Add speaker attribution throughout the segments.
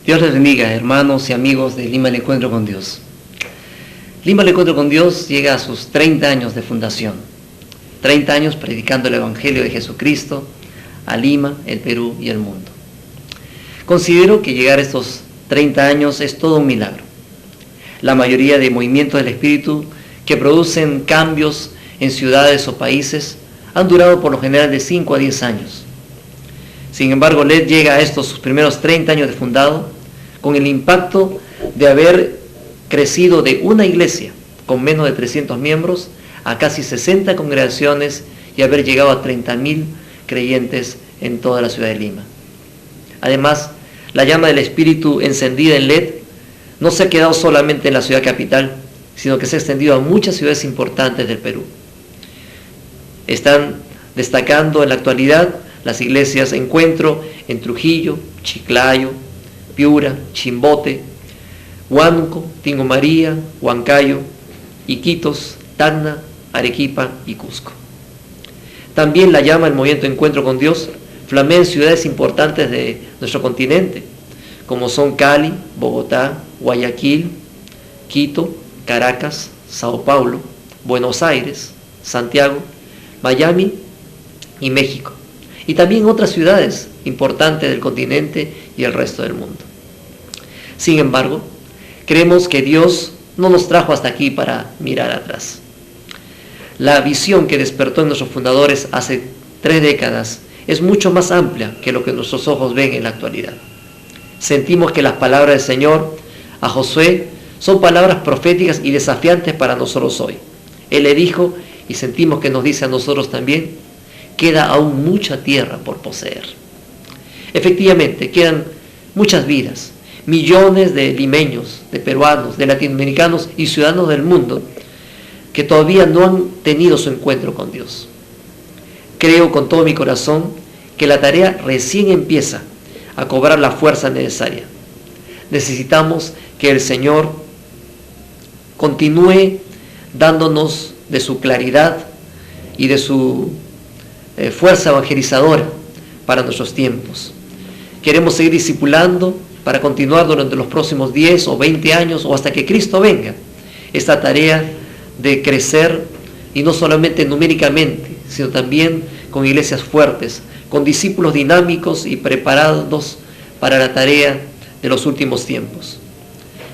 Speaker 1: Dios les bendiga, hermanos y amigos de Lima el Encuentro con Dios. Lima el Encuentro con Dios llega a sus 30 años de fundación. 30 años predicando el Evangelio de Jesucristo a Lima, el Perú y el mundo. Considero que llegar a estos 30 años es todo un milagro. La mayoría de movimientos del Espíritu que producen cambios en ciudades o países han durado por lo general de 5 a 10 años. Sin embargo, LED llega a estos sus primeros 30 años de fundado con el impacto de haber crecido de una iglesia con menos de 300 miembros a casi 60 congregaciones y haber llegado a 30.000 creyentes en toda la ciudad de Lima. Además, la llama del Espíritu encendida en LED no se ha quedado solamente en la ciudad capital, sino que se ha extendido a muchas ciudades importantes del Perú. Están destacando en la actualidad las iglesias Encuentro en Trujillo, Chiclayo, Piura, Chimbote, Huánuco, Tingo María, Huancayo, Iquitos, Tacna, Arequipa y Cusco. También la llama el movimiento Encuentro con Dios flamea en ciudades importantes de nuestro continente, como son Cali, Bogotá, Guayaquil, Quito, Caracas, Sao Paulo, Buenos Aires, Santiago, Miami y México. Y también otras ciudades importantes del continente y el resto del mundo. Sin embargo, creemos que Dios no nos trajo hasta aquí para mirar atrás. La visión que despertó en nuestros fundadores hace 3 décadas es mucho más amplia que lo que nuestros ojos ven en la actualidad. Sentimos que las palabras del Señor a Josué son palabras proféticas y desafiantes para nosotros hoy. Él le dijo, y sentimos que nos dice a nosotros también, queda aún mucha tierra por poseer. Efectivamente, quedan muchas vidas, millones de limeños, de peruanos, de latinoamericanos y ciudadanos del mundo que todavía no han tenido su encuentro con Dios. Creo con todo mi corazón que la tarea recién empieza a cobrar la fuerza necesaria. Necesitamos que el Señor continúe dándonos de su claridad y de su fuerza evangelizadora para nuestros tiempos. Queremos seguir discipulando para continuar durante los próximos 10 o 20 años o hasta que Cristo venga. Esta tarea de crecer, y no solamente numéricamente, sino también con iglesias fuertes, con discípulos dinámicos y preparados para la tarea de los últimos tiempos.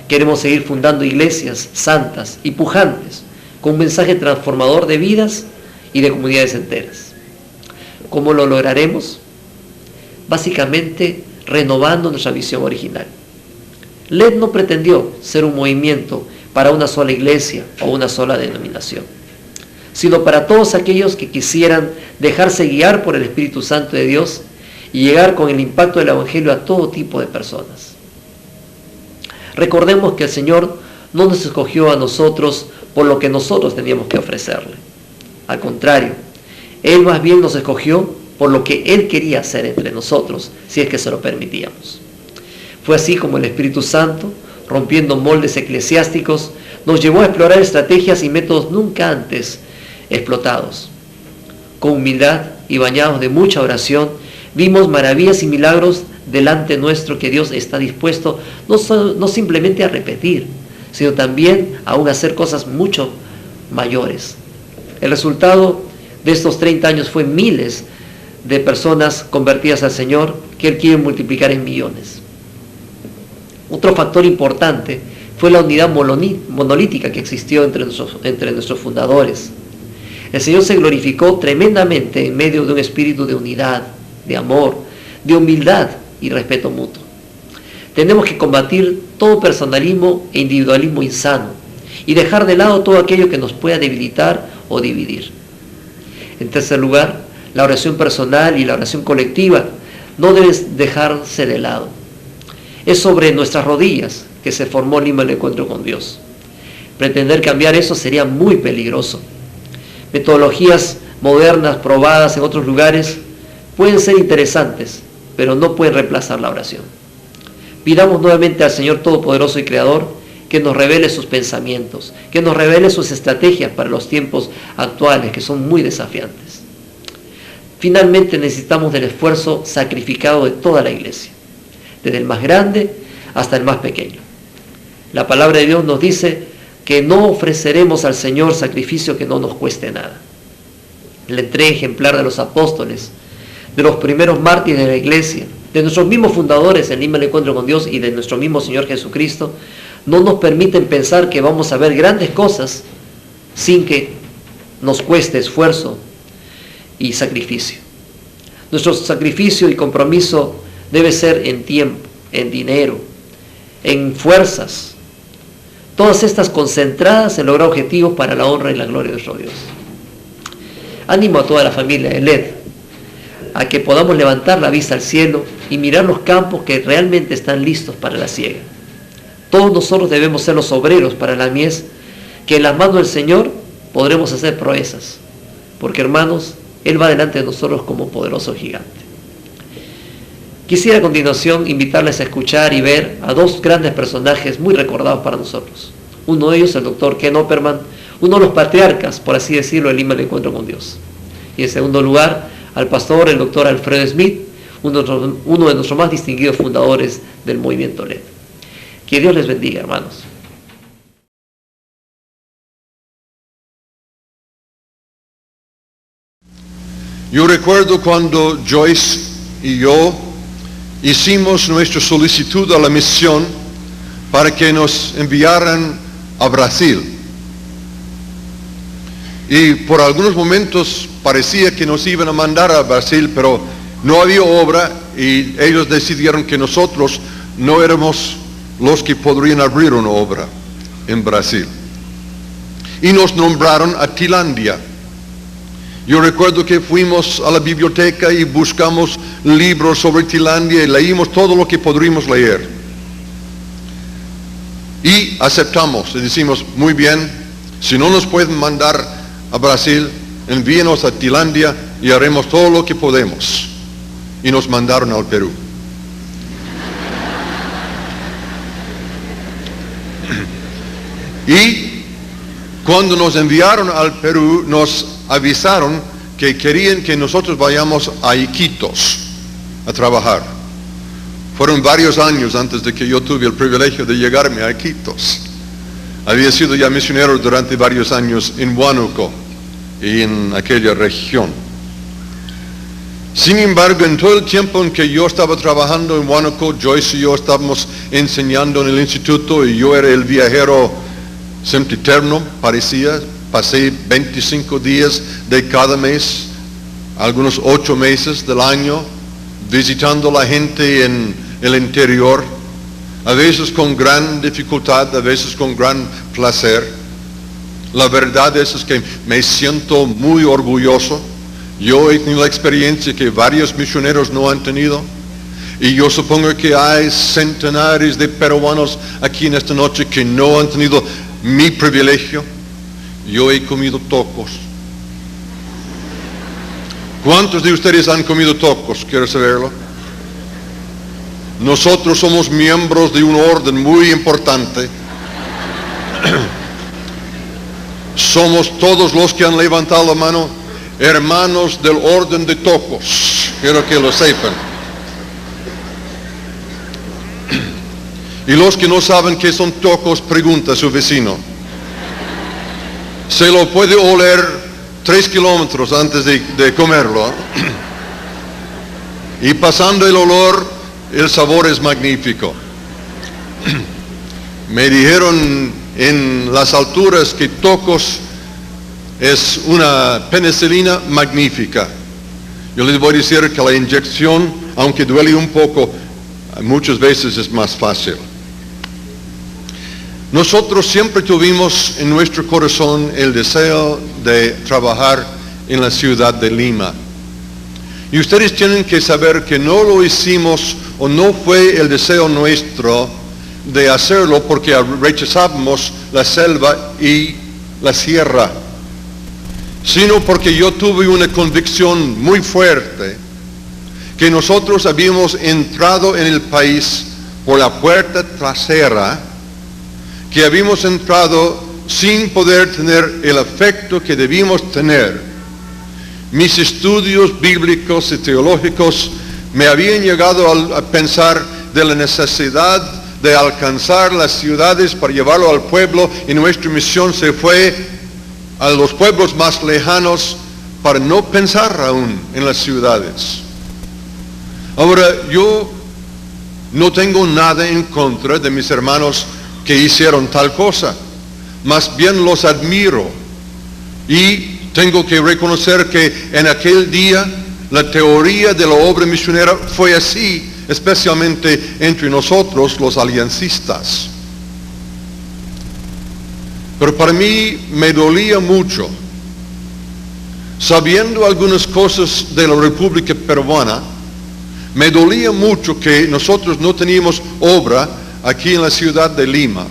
Speaker 1: Queremos seguir fundando iglesias santas y pujantes, con un mensaje transformador de vidas y de comunidades enteras. ¿Cómo lo lograremos? Básicamente renovando nuestra visión original. LED no pretendió ser un movimiento para una sola iglesia o una sola denominación, sino para todos aquellos que quisieran dejarse guiar por el Espíritu Santo de Dios y llegar con el impacto del Evangelio a todo tipo de personas. Recordemos que el Señor no nos escogió a nosotros por lo que nosotros teníamos que ofrecerle. Al contrario, Él más bien nos escogió por lo que Él quería hacer entre nosotros, si es que se lo permitíamos. Fue así como el Espíritu Santo, rompiendo moldes eclesiásticos, nos llevó a explorar estrategias y métodos nunca antes explotados. Con humildad y bañados de mucha oración, vimos maravillas y milagros delante nuestro que Dios está dispuesto no simplemente a repetir, sino también a aún hacer cosas mucho mayores. El resultado de estos 30 años fue miles de personas convertidas al Señor que Él quiere multiplicar en millones. Otro factor importante fue la unidad monolítica que existió entre nuestros fundadores. El Señor se glorificó tremendamente en medio de un espíritu de unidad, de amor, de humildad y respeto mutuo. Tenemos que combatir todo personalismo e individualismo insano y dejar de lado todo aquello que nos pueda debilitar o dividir. En tercer lugar, la oración personal y la oración colectiva no deben dejarse de lado. Es sobre nuestras rodillas que se formó Lima el Encuentro con Dios. Pretender cambiar eso sería muy peligroso. Metodologías modernas probadas en otros lugares pueden ser interesantes, pero no pueden reemplazar la oración. Pidamos nuevamente al Señor Todopoderoso y Creador que nos revele sus pensamientos, que nos revele sus estrategias para los tiempos actuales, que son muy desafiantes. Finalmente necesitamos del esfuerzo sacrificado de toda la iglesia, desde el más grande hasta el más pequeño. La palabra de Dios nos dice que no ofreceremos al Señor sacrificio que no nos cueste nada. La entrega ejemplar de los apóstoles, de los primeros mártires de la iglesia, de nuestros mismos fundadores en Lima el Encuentro con Dios y de nuestro mismo Señor Jesucristo, no nos permiten pensar que vamos a ver grandes cosas sin que nos cueste esfuerzo y sacrificio. Nuestro sacrificio y compromiso debe ser en tiempo, en dinero, en fuerzas, todas estas concentradas en lograr objetivos para la honra y la gloria de nuestro Dios. Ánimo a toda la familia de LED a que podamos levantar la vista al cielo y mirar los campos que realmente están listos para la siega. Todos nosotros debemos ser los obreros para la mies, que en las manos del Señor podremos hacer proezas, porque hermanos, Él va delante de nosotros como poderoso gigante. Quisiera a continuación invitarles a escuchar y ver a dos grandes personajes muy recordados para nosotros. Uno de ellos, el doctor Ken Opperman, uno de los patriarcas, por así decirlo, del Lima del Encuentro con Dios. Y en segundo lugar, al pastor, el doctor Alfredo Smith, uno de nuestros más distinguidos fundadores del movimiento LED. Que Dios les bendiga, hermanos.
Speaker 2: Yo recuerdo cuando Joyce y yo hicimos nuestra solicitud a la misión para que nos enviaran a Brasil. Y por algunos momentos parecía que nos iban a mandar a Brasil, pero no había obra y ellos decidieron que nosotros no éramos los que podrían abrir una obra en Brasil. Y nos nombraron a Tailandia. Yo recuerdo que fuimos a la biblioteca y buscamos libros sobre Tailandia y leímos todo lo que podríamos leer. Y aceptamos y decimos, muy bien, si no nos pueden mandar a Brasil, envíenos a Tailandia y haremos todo lo que podemos. Y nos mandaron al Perú. Y cuando nos enviaron al Perú, nos avisaron que querían que nosotros vayamos a Iquitos a trabajar. Fueron varios años antes de que yo tuve el privilegio de llegarme a Iquitos. Había sido ya misionero durante varios años en Huánuco y en aquella región. Sin embargo, en todo el tiempo en que yo estaba trabajando en Huánuco, Joyce y yo estábamos enseñando en el instituto y yo era el viajero sempiterno, parecía. Pasé 25 días de cada mes, algunos 8 meses del año, visitando a la gente en el interior, a veces con gran dificultad, a veces con gran placer. La verdad es que me siento muy orgulloso. Yo he tenido la experiencia que varios misioneros no han tenido. Y yo supongo que hay centenares de peruanos aquí en esta noche que no han tenido mi privilegio. Yo he comido tocos. ¿Cuántos de ustedes han comido tocos? Quiero saberlo. Nosotros somos miembros de un orden muy importante. Somos todos los que han levantado la mano hermanos del orden de tocos. Quiero que lo sepan. Y los que no saben qué son tocos, pregunta a su vecino. Se lo puede oler 3 kilómetros antes de comerlo. Y pasando el olor, el sabor es magnífico. Me dijeron en las alturas que tocos es una penicilina magnífica. Yo les voy a decir que la inyección, aunque duele un poco, muchas veces es más fácil. Nosotros siempre tuvimos en nuestro corazón el deseo de trabajar en la ciudad de Lima. Y ustedes tienen que saber que no lo hicimos o no fue el deseo nuestro de hacerlo porque rechazábamos la selva y la sierra, sino porque yo tuve una convicción muy fuerte que nosotros habíamos entrado en el país por la puerta trasera, que habíamos entrado sin poder tener el efecto que debíamos tener. Mis estudios bíblicos y teológicos me habían llegado a pensar de la necesidad de alcanzar las ciudades para llevarlo al pueblo, y nuestra misión se fue a los pueblos más lejanos para no pensar aún en las ciudades. Ahora, yo no tengo nada en contra de mis hermanos que hicieron tal cosa, más bien los admiro, y tengo que reconocer que en aquel día la teoría de la obra misionera fue así, especialmente entre nosotros los aliancistas. Pero para mí me dolía mucho, sabiendo algunas cosas de la República Peruana, me dolía mucho que nosotros no teníamos obra aquí en la ciudad de Lima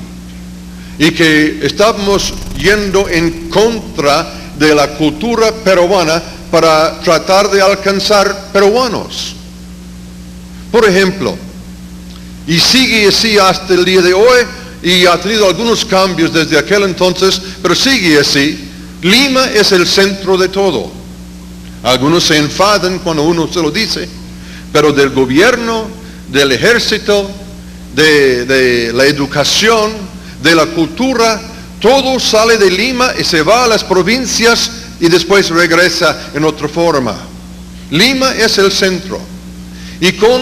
Speaker 2: y que estábamos yendo en contra de la cultura peruana para tratar de alcanzar peruanos. Por ejemplo, y sigue así hasta el día de hoy, y ha tenido algunos cambios desde aquel entonces, pero sigue así. Lima es el centro de todo. Algunos se enfadan cuando uno se lo dice, pero del gobierno, del ejército, de la educación, de la cultura, todo sale de Lima y se va a las provincias y después regresa en otra forma. Lima es el centro. Y con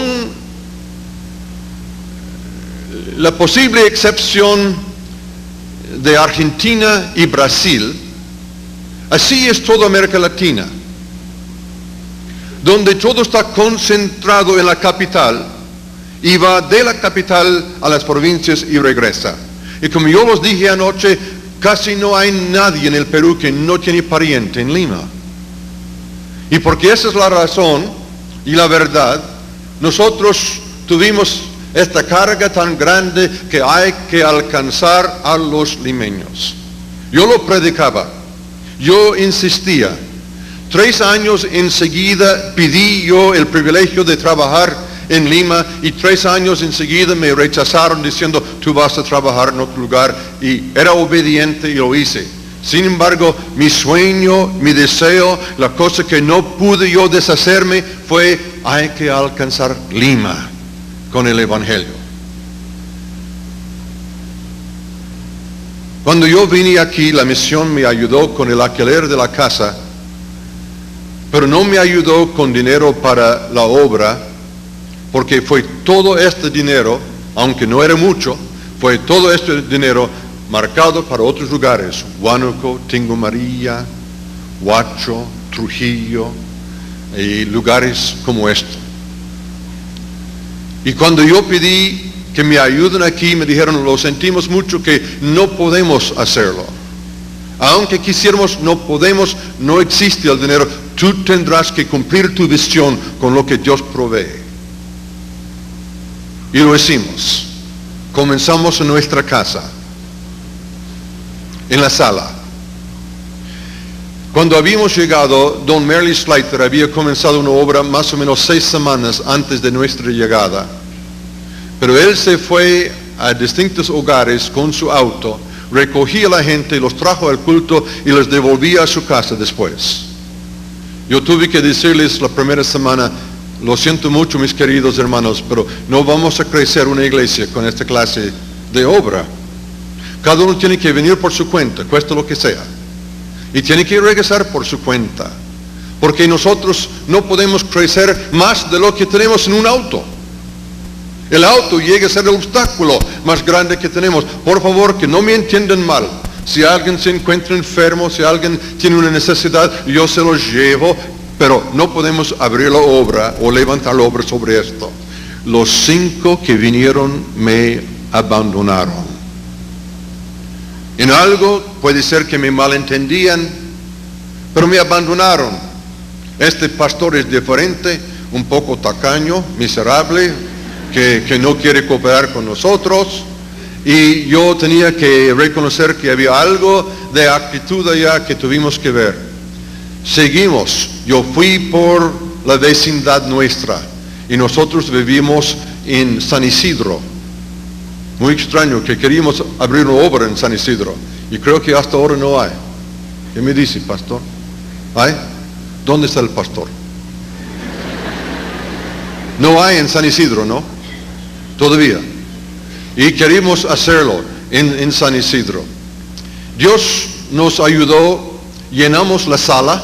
Speaker 2: la posible excepción de Argentina y Brasil, así es toda América Latina, donde todo está concentrado en la capital y va de la capital a las provincias y regresa. Y como yo los dije anoche, casi no hay nadie en el Perú que no tiene pariente en Lima. Y porque esa es la razón y la verdad, nosotros tuvimos esta carga tan grande que hay que alcanzar a los limeños. Yo lo predicaba, yo insistía. 3 años enseguida pedí yo el privilegio de trabajar en Lima, y 3 años enseguida me rechazaron diciendo, tú vas a trabajar en otro lugar, y era obediente y lo hice. Sin embargo, mi sueño, mi deseo, la cosa que no pude yo deshacerme fue, hay que alcanzar Lima con el Evangelio. Cuando yo vine aquí, la misión me ayudó con el alquiler de la casa, pero no me ayudó con dinero para la obra, porque fue todo este dinero, aunque no era mucho, fue todo este dinero marcado para otros lugares: Huánuco, Tingomaría, Huacho, Trujillo y lugares como esto. Y cuando yo pedí que me ayuden aquí, me dijeron, lo sentimos mucho que no podemos hacerlo. Aunque quisiéramos, no podemos, no existe el dinero. Tú tendrás que cumplir tu visión con lo que Dios provee. Y lo hicimos. Comenzamos en nuestra casa, en la sala. Cuando habíamos llegado, don Merle Slater había comenzado una obra más o menos 6 semanas antes de nuestra llegada. Pero él se fue a distintos hogares con su auto, recogía a la gente, los trajo al culto y los devolvía a su casa después. Yo tuve que decirles la primera semana, lo siento mucho mis queridos hermanos, pero no vamos a crecer una iglesia con esta clase de obra. Cada uno tiene que venir por su cuenta, cueste lo que sea. Y tiene que regresar por su cuenta. Porque nosotros no podemos crecer más de lo que tenemos en un auto. El auto llega a ser el obstáculo más grande que tenemos. Por favor, que no me entiendan mal. Si alguien se encuentra enfermo, si alguien tiene una necesidad, yo se lo llevo, pero no podemos abrir la obra o levantar la obra sobre esto. Los 5 que vinieron me abandonaron. En algo puede ser que me malentendían, pero me abandonaron. Este pastor es diferente, un poco tacaño, miserable, que no quiere cooperar con nosotros, y yo tenía que reconocer que había algo de actitud allá que tuvimos que ver. Seguimos. Yo fui por la vecindad nuestra y nosotros vivimos en San Isidro. Muy extraño que queríamos abrir una obra en San Isidro y creo que hasta ahora no hay. ¿Qué me dice, pastor? ¿Hay? ¿Dónde está el pastor? No hay en San Isidro, ¿no? Todavía. Y queríamos hacerlo en San Isidro. Dios nos ayudó, llenamos la sala,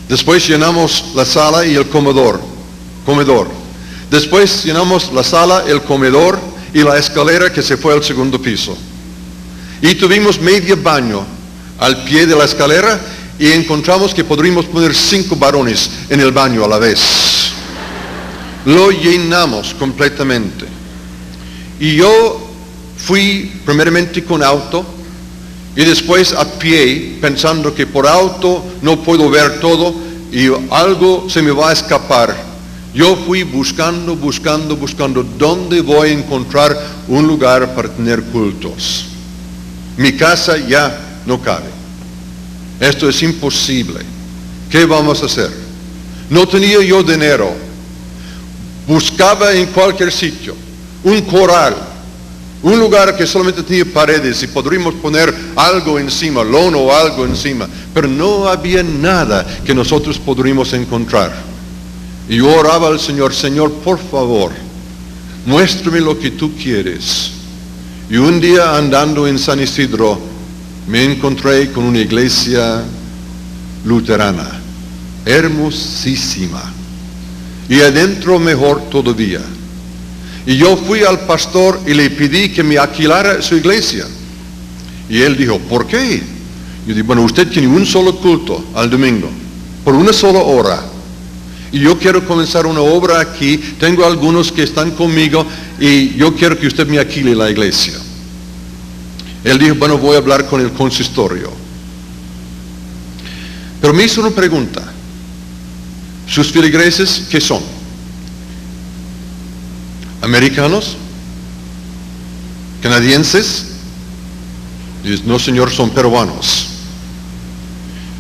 Speaker 2: después llenamos la sala y el comedor. Después llenamos la sala, el comedor y la escalera que se fue al segundo piso. Y tuvimos medio baño al pie de la escalera y encontramos que podríamos poner 5 varones en el baño a la vez. Lo llenamos completamente. Y yo fui primeramente con auto y después a pie, pensando que por auto no puedo ver todo y algo se me va a escapar. Yo fui buscando dónde voy a encontrar un lugar para tener cultos. Mi casa ya no cabe. Esto es imposible. ¿Qué vamos a hacer? No tenía yo dinero. Buscaba en cualquier sitio un corral, un lugar que solamente tenía paredes y podríamos poner algo encima, lono o algo encima, pero no había nada que nosotros podríamos encontrar. Y yo oraba al Señor, Señor, por favor, muéstrame lo que tú quieres. Y un día andando en San Isidro, me encontré con una iglesia luterana, hermosísima, y adentro mejor todavía. Y yo fui al pastor y le pedí que me alquilara su iglesia. Y él dijo, ¿por qué? Yo dije, bueno, usted tiene un solo culto al domingo, por una sola hora. Y yo quiero comenzar una obra aquí, tengo algunos que están conmigo y yo quiero que usted me alquile la iglesia. Él dijo, bueno, voy a hablar con el consistorio. Pero me hizo una pregunta. ¿Sus feligreses qué son? ¿Americanos? ¿Canadienses? Dice, no señor, son peruanos.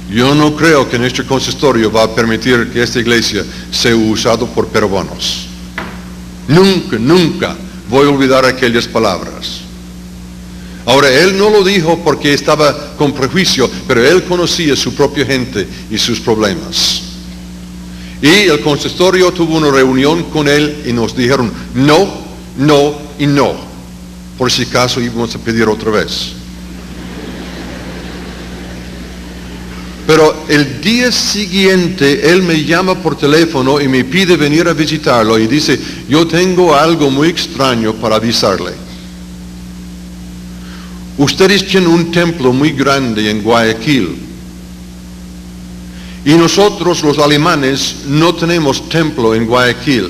Speaker 2: Yo no creo que nuestro consistorio va a permitir que esta iglesia sea usada por peruanos. Nunca voy a olvidar aquellas palabras. Ahora, él no lo dijo porque estaba con prejuicio, pero él conocía su propia gente y sus problemas. Y el consistorio tuvo una reunión con él y nos dijeron no, no y no. Por si acaso íbamos a pedir otra vez. Pero el día siguiente él me llama por teléfono y me pide venir a visitarlo y dice, yo tengo algo muy extraño para avisarle. Ustedes tienen un templo muy grande en Guayaquil. Y nosotros los alemanes no tenemos templo en Guayaquil,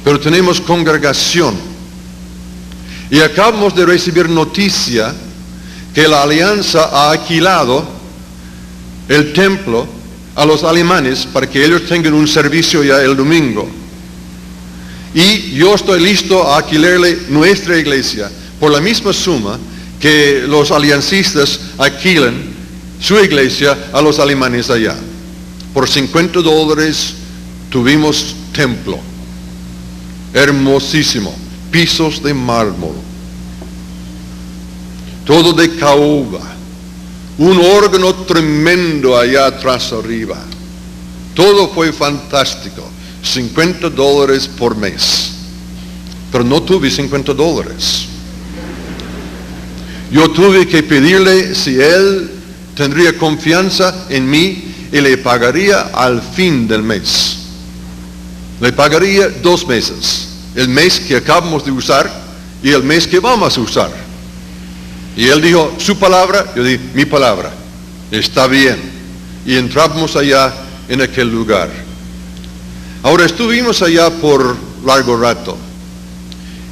Speaker 2: pero tenemos congregación. Y acabamos de recibir noticia que la alianza ha alquilado el templo a los alemanes para que ellos tengan un servicio ya el domingo. Y yo estoy listo a alquilarle nuestra iglesia por la misma suma que los aliancistas alquilan su iglesia a los alemanes allá. Por $50 tuvimos templo, hermosísimo, pisos de mármol, todo de caoba, un órgano tremendo allá atrás arriba. Todo fue fantástico, $50 por mes. Pero no tuve $50. Yo tuve que pedirle si él tendría confianza en mí y le pagaría al fin del mes. Le pagaría 2 meses. El mes que acabamos de usar y el mes que vamos a usar. Y él dijo, su palabra, yo dije, mi palabra. Está bien. Y entramos allá en aquel lugar. Ahora estuvimos allá por largo rato.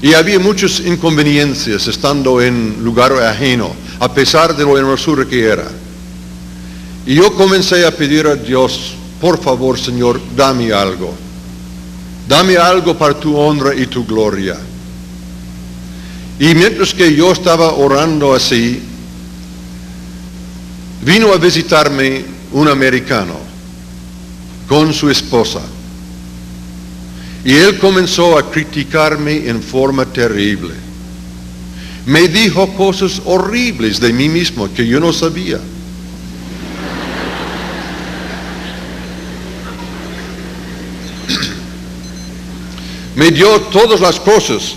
Speaker 2: Y había muchas inconveniencias estando en lugar ajeno, a pesar de lo hermosura que era. Y yo comencé a pedir a Dios, por favor, Señor, dame algo. Dame algo para tu honra y tu gloria. Y mientras que yo estaba orando así, vino a visitarme un americano con su esposa. Y él comenzó a criticarme en forma terrible. Me dijo cosas horribles de mí mismo que yo no sabía. Me dio todas las cosas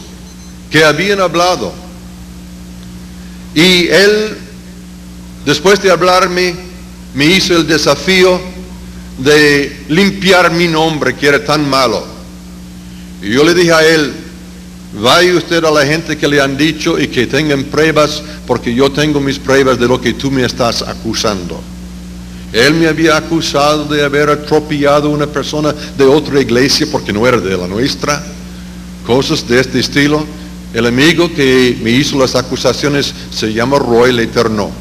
Speaker 2: que habían hablado. Y él, después de hablarme, me hizo el desafío de limpiar mi nombre, que era tan malo. Y yo le dije a él, vaya usted a la gente que le han dicho y que tengan pruebas, porque yo tengo mis pruebas de lo que tú me estás acusando. Él me había acusado de haber atropellado a una persona de otra iglesia porque no era de la nuestra, cosas de este estilo. El amigo que me hizo las acusaciones se llama Roy Letourneau.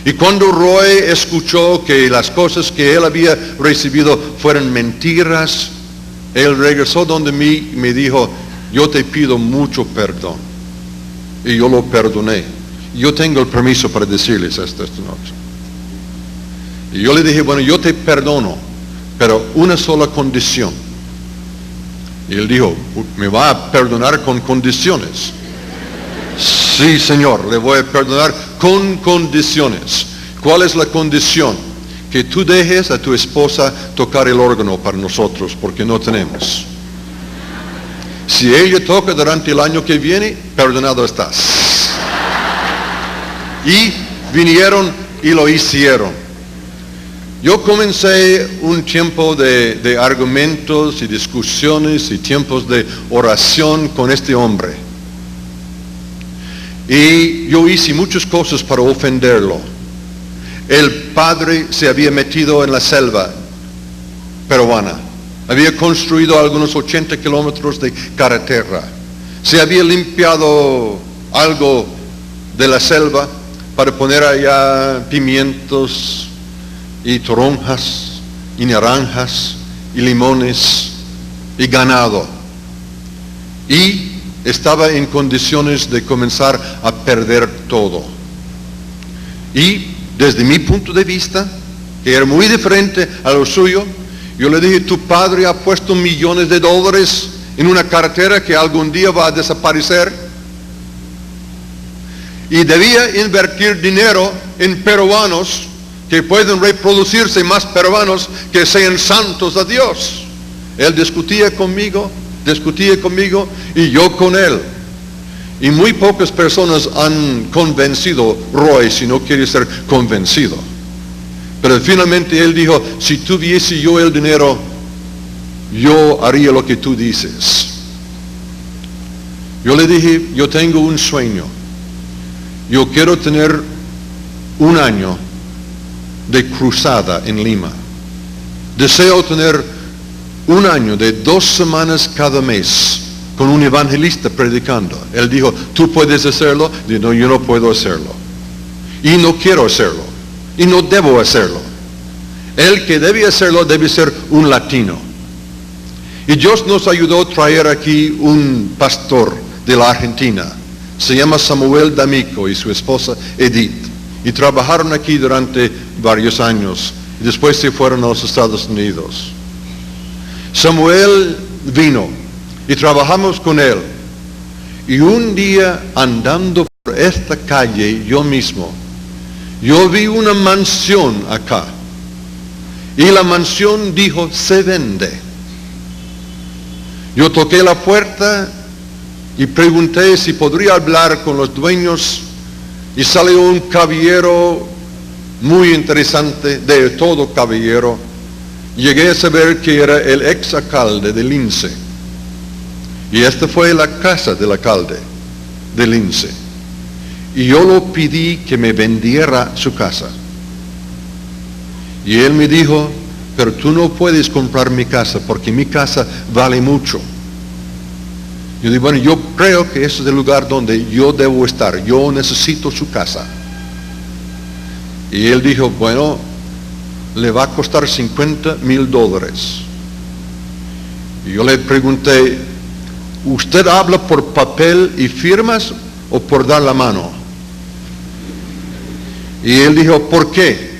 Speaker 2: Y cuando Roy escuchó que las cosas que él había recibido fueran mentiras, él regresó donde mí y me dijo, yo te pido mucho perdón. Y yo lo perdoné. Yo tengo el permiso para decirles esto esta noche. Y yo le dije, bueno, yo te perdono, pero una sola condición. Y él dijo, ¿me va a perdonar con condiciones? Sí, Señor, le voy a perdonar con condiciones. ¿Cuál es la condición? Que tú dejes a tu esposa tocar el órgano para nosotros, porque no tenemos. Si ella toca durante el año que viene, perdonado estás. Y vinieron y lo hicieron. Yo comencé un tiempo de argumentos y discusiones y tiempos de oración con este hombre. Y yo hice muchas cosas para ofenderlo. El padre se había metido en la selva peruana. Había construido algunos 80 kilómetros de carretera. Se había limpiado algo de la selva para poner allá pimientos y toronjas y naranjas y limones y ganado. Y estaba en condiciones de comenzar a perder todo. Y desde mi punto de vista, que era muy diferente a lo suyo, yo le dije, tu padre ha puesto millones de dólares en una carretera que algún día va a desaparecer. Y debía invertir dinero en peruanos que pueden reproducirse, más peruanos que sean santos a Dios. Él discutía conmigo y yo con él. Y muy pocas personas han convencido a Roy si no quiere ser convencido. Pero finalmente él dijo, si tuviese yo el dinero, yo haría lo que tú dices. Yo le dije, yo tengo un sueño. Yo quiero tener un año de cruzada en Lima. Deseo tener un año de 2 semanas cada mes con un evangelista predicando. Él dijo, ¿tú puedes hacerlo? Dijo, no, yo no puedo hacerlo. Y no quiero hacerlo. Y no debo hacerlo. El que debe hacerlo debe ser un latino. Y Dios nos ayudó a traer aquí un pastor de la Argentina. Se llama Samuel D'Amico y su esposa Edith. Y trabajaron aquí durante varios años. Y después se fueron a los Estados Unidos. Samuel vino y trabajamos con él. Y un día andando por esta calle yo mismo, yo vi una mansión acá. Y la mansión dijo, se vende. Yo toqué la puerta y pregunté si podría hablar con los dueños. Y salió un caballero muy interesante, de todo caballero. Llegué a saber que era el ex alcalde de Lince. Y esta fue la casa del alcalde de Lince. Y yo lo pedí que me vendiera su casa. Y él me dijo, pero tú no puedes comprar mi casa porque mi casa vale mucho. Yo digo, bueno, yo creo que ese es el lugar donde yo debo estar. Yo necesito su casa. Y él dijo, bueno, le va a costar $50,000. Y yo le pregunté, ¿usted habla por papel y firmas o por dar la mano? Y él dijo, ¿por qué?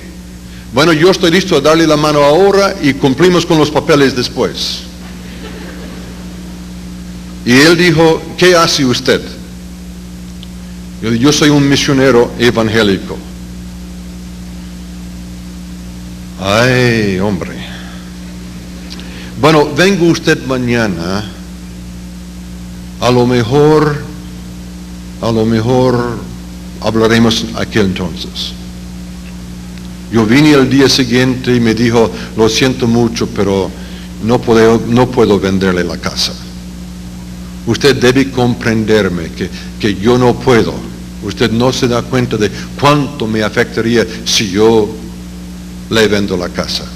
Speaker 2: Bueno, yo estoy listo a darle la mano ahora y cumplimos con los papeles después. Y él dijo, ¿qué hace usted? Yo soy un misionero evangélico. Ay, hombre. Bueno, venga usted mañana A lo mejor hablaremos aquel entonces. Yo vine el día siguiente y me dijo, lo siento mucho, pero no puedo venderle la casa. Usted debe comprenderme que yo no puedo. Usted no se da cuenta de cuánto me afectaría si yo le vendo la casa.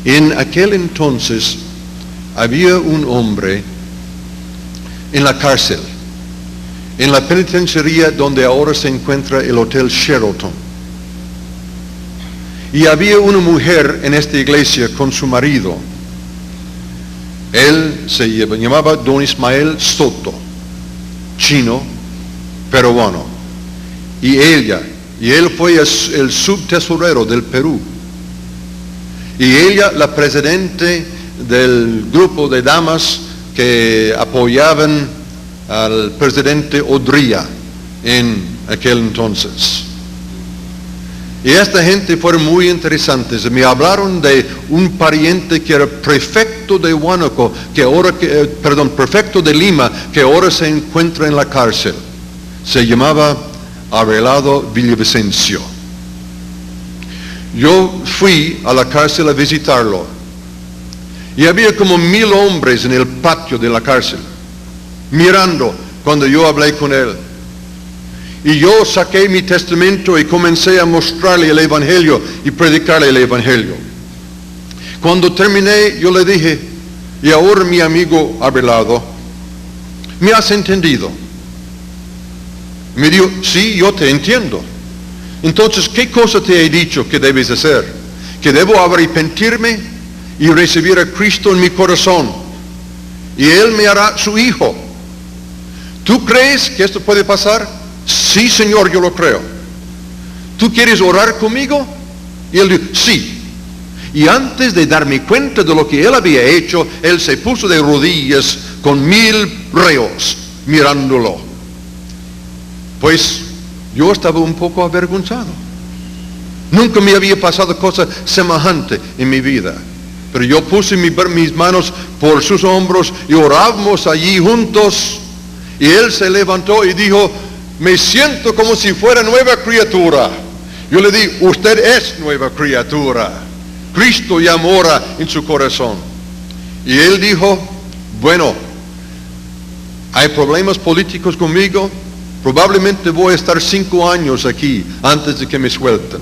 Speaker 2: En aquel entonces había un hombre en la cárcel, en la penitenciaría donde ahora se encuentra el Hotel Sheraton. Y había una mujer en esta iglesia con su marido. Él se llamaba Don Ismael Soto, chino, peruano. Y él fue el subtesorero del Perú. Y ella, la presidente del grupo de damas que apoyaban al presidente Odría en aquel entonces. Y esta gente fueron muy interesantes. Me hablaron de un pariente que era prefecto de Huánuco, prefecto de Lima, que ahora se encuentra en la cárcel. Se llamaba Abelardo Villavicencio. Yo fui a la cárcel a visitarlo. Y había como 1000 hombres en el patio de la cárcel, mirando cuando yo hablé con él. Y yo saqué mi testamento y comencé a mostrarle el Evangelio y predicarle el Evangelio. Cuando terminé, yo le dije, y ahora mi amigo Abelardo, ¿me has entendido? Me dijo, sí, yo te entiendo. Entonces, ¿qué cosa te he dicho que debes hacer? Que debo arrepentirme y recibir a Cristo en mi corazón. Y Él me hará su hijo. ¿Tú crees que esto puede pasar? Sí, Señor, yo lo creo. ¿Tú quieres orar conmigo? Y él dijo, sí. Y antes de darme cuenta de lo que él había hecho, él se puso de rodillas con 1000 reos mirándolo. Pues yo estaba un poco avergonzado. Nunca me había pasado cosa semejante en mi vida. Pero yo puse mis manos por sus hombros y oramos allí juntos. Y él se levantó y dijo, me siento como si fuera nueva criatura. Yo le dije, usted es nueva criatura. Cristo ya mora en su corazón. Y él dijo, bueno, hay problemas políticos conmigo. Probablemente voy a estar 5 años aquí antes de que me suelten.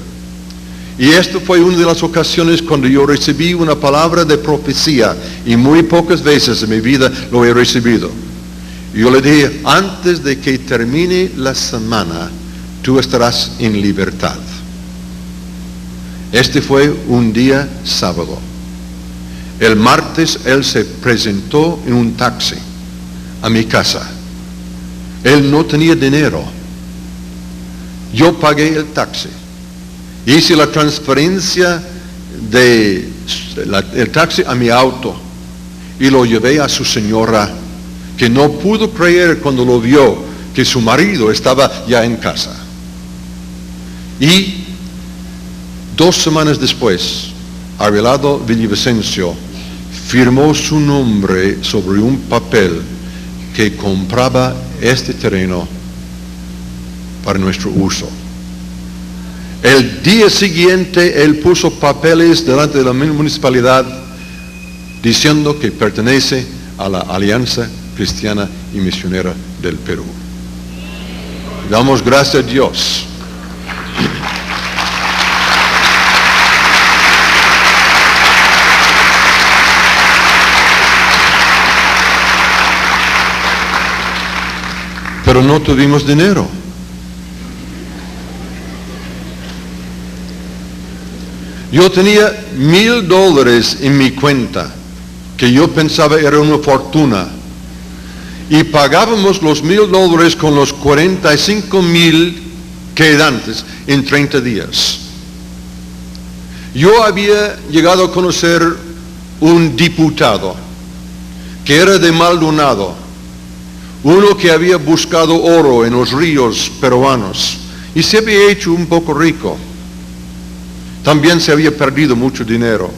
Speaker 2: Y esto fue una de las ocasiones cuando yo recibí una palabra de profecía. Y muy pocas veces en mi vida lo he recibido. Yo le dije, antes de que termine la semana, tú estarás en libertad. Este fue un día sábado. El martes él se presentó en un taxi a mi casa. Él no tenía dinero. Yo pagué el taxi. Hice la transferencia del taxi a mi auto y lo llevé a su señora, que no pudo creer cuando lo vio que su marido estaba ya en casa. Y 2 semanas después, Abelardo Villavicencio firmó su nombre sobre un papel que compraba este terreno para nuestro uso. El día siguiente él puso papeles delante de la municipalidad diciendo que pertenece a la Alianza Cristiana y Misionera del Perú. Damos gracias a Dios. Pero no tuvimos dinero. Yo tenía $1000 en mi cuenta, que yo pensaba era una fortuna. Y pagábamos los $1000 con los 45,000 quedantes en 30 días. Yo había llegado a conocer un diputado que era de Maldonado, uno que había buscado oro en los ríos peruanos y se había hecho un poco rico. También se había perdido mucho dinero.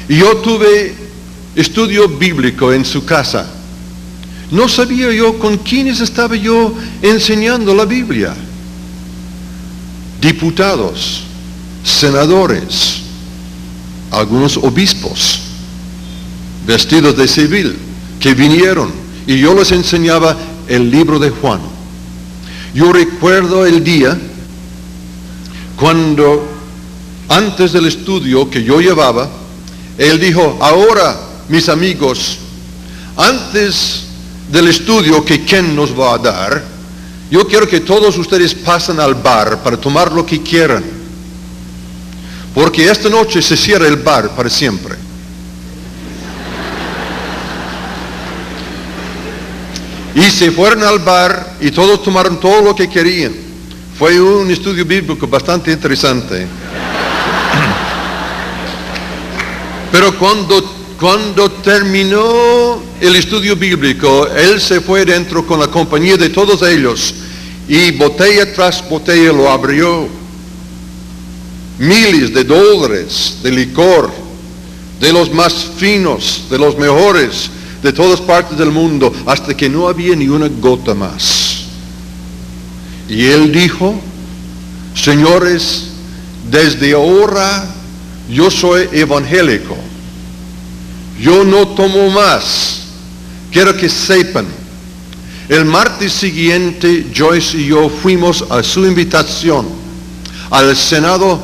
Speaker 2: Y yo tuve estudio bíblico en su casa. No sabía yo con quiénes estaba yo enseñando la Biblia. Diputados, senadores, algunos obispos, vestidos de civil, que vinieron y yo les enseñaba el libro de Juan. Yo recuerdo el día cuando, antes del estudio que yo llevaba, él dijo, ahora, mis amigos, antes del estudio que Ken nos va a dar, yo quiero que todos ustedes pasen al bar para tomar lo que quieran, porque esta noche se cierra el bar para siempre. Y se fueron al bar y todos tomaron todo lo que querían. Fue un estudio bíblico bastante interesante. Pero cuando terminó el estudio bíblico, él se fue dentro con la compañía de todos ellos y botella tras botella lo abrió. Miles de dólares de licor, de los más finos, de los mejores, de todas partes del mundo, hasta que no había ni una gota más. Y él dijo, señores, desde ahora yo soy evangélico. Yo no tomo más. Quiero que sepan. El martes siguiente, Joyce y yo fuimos a su invitación al Senado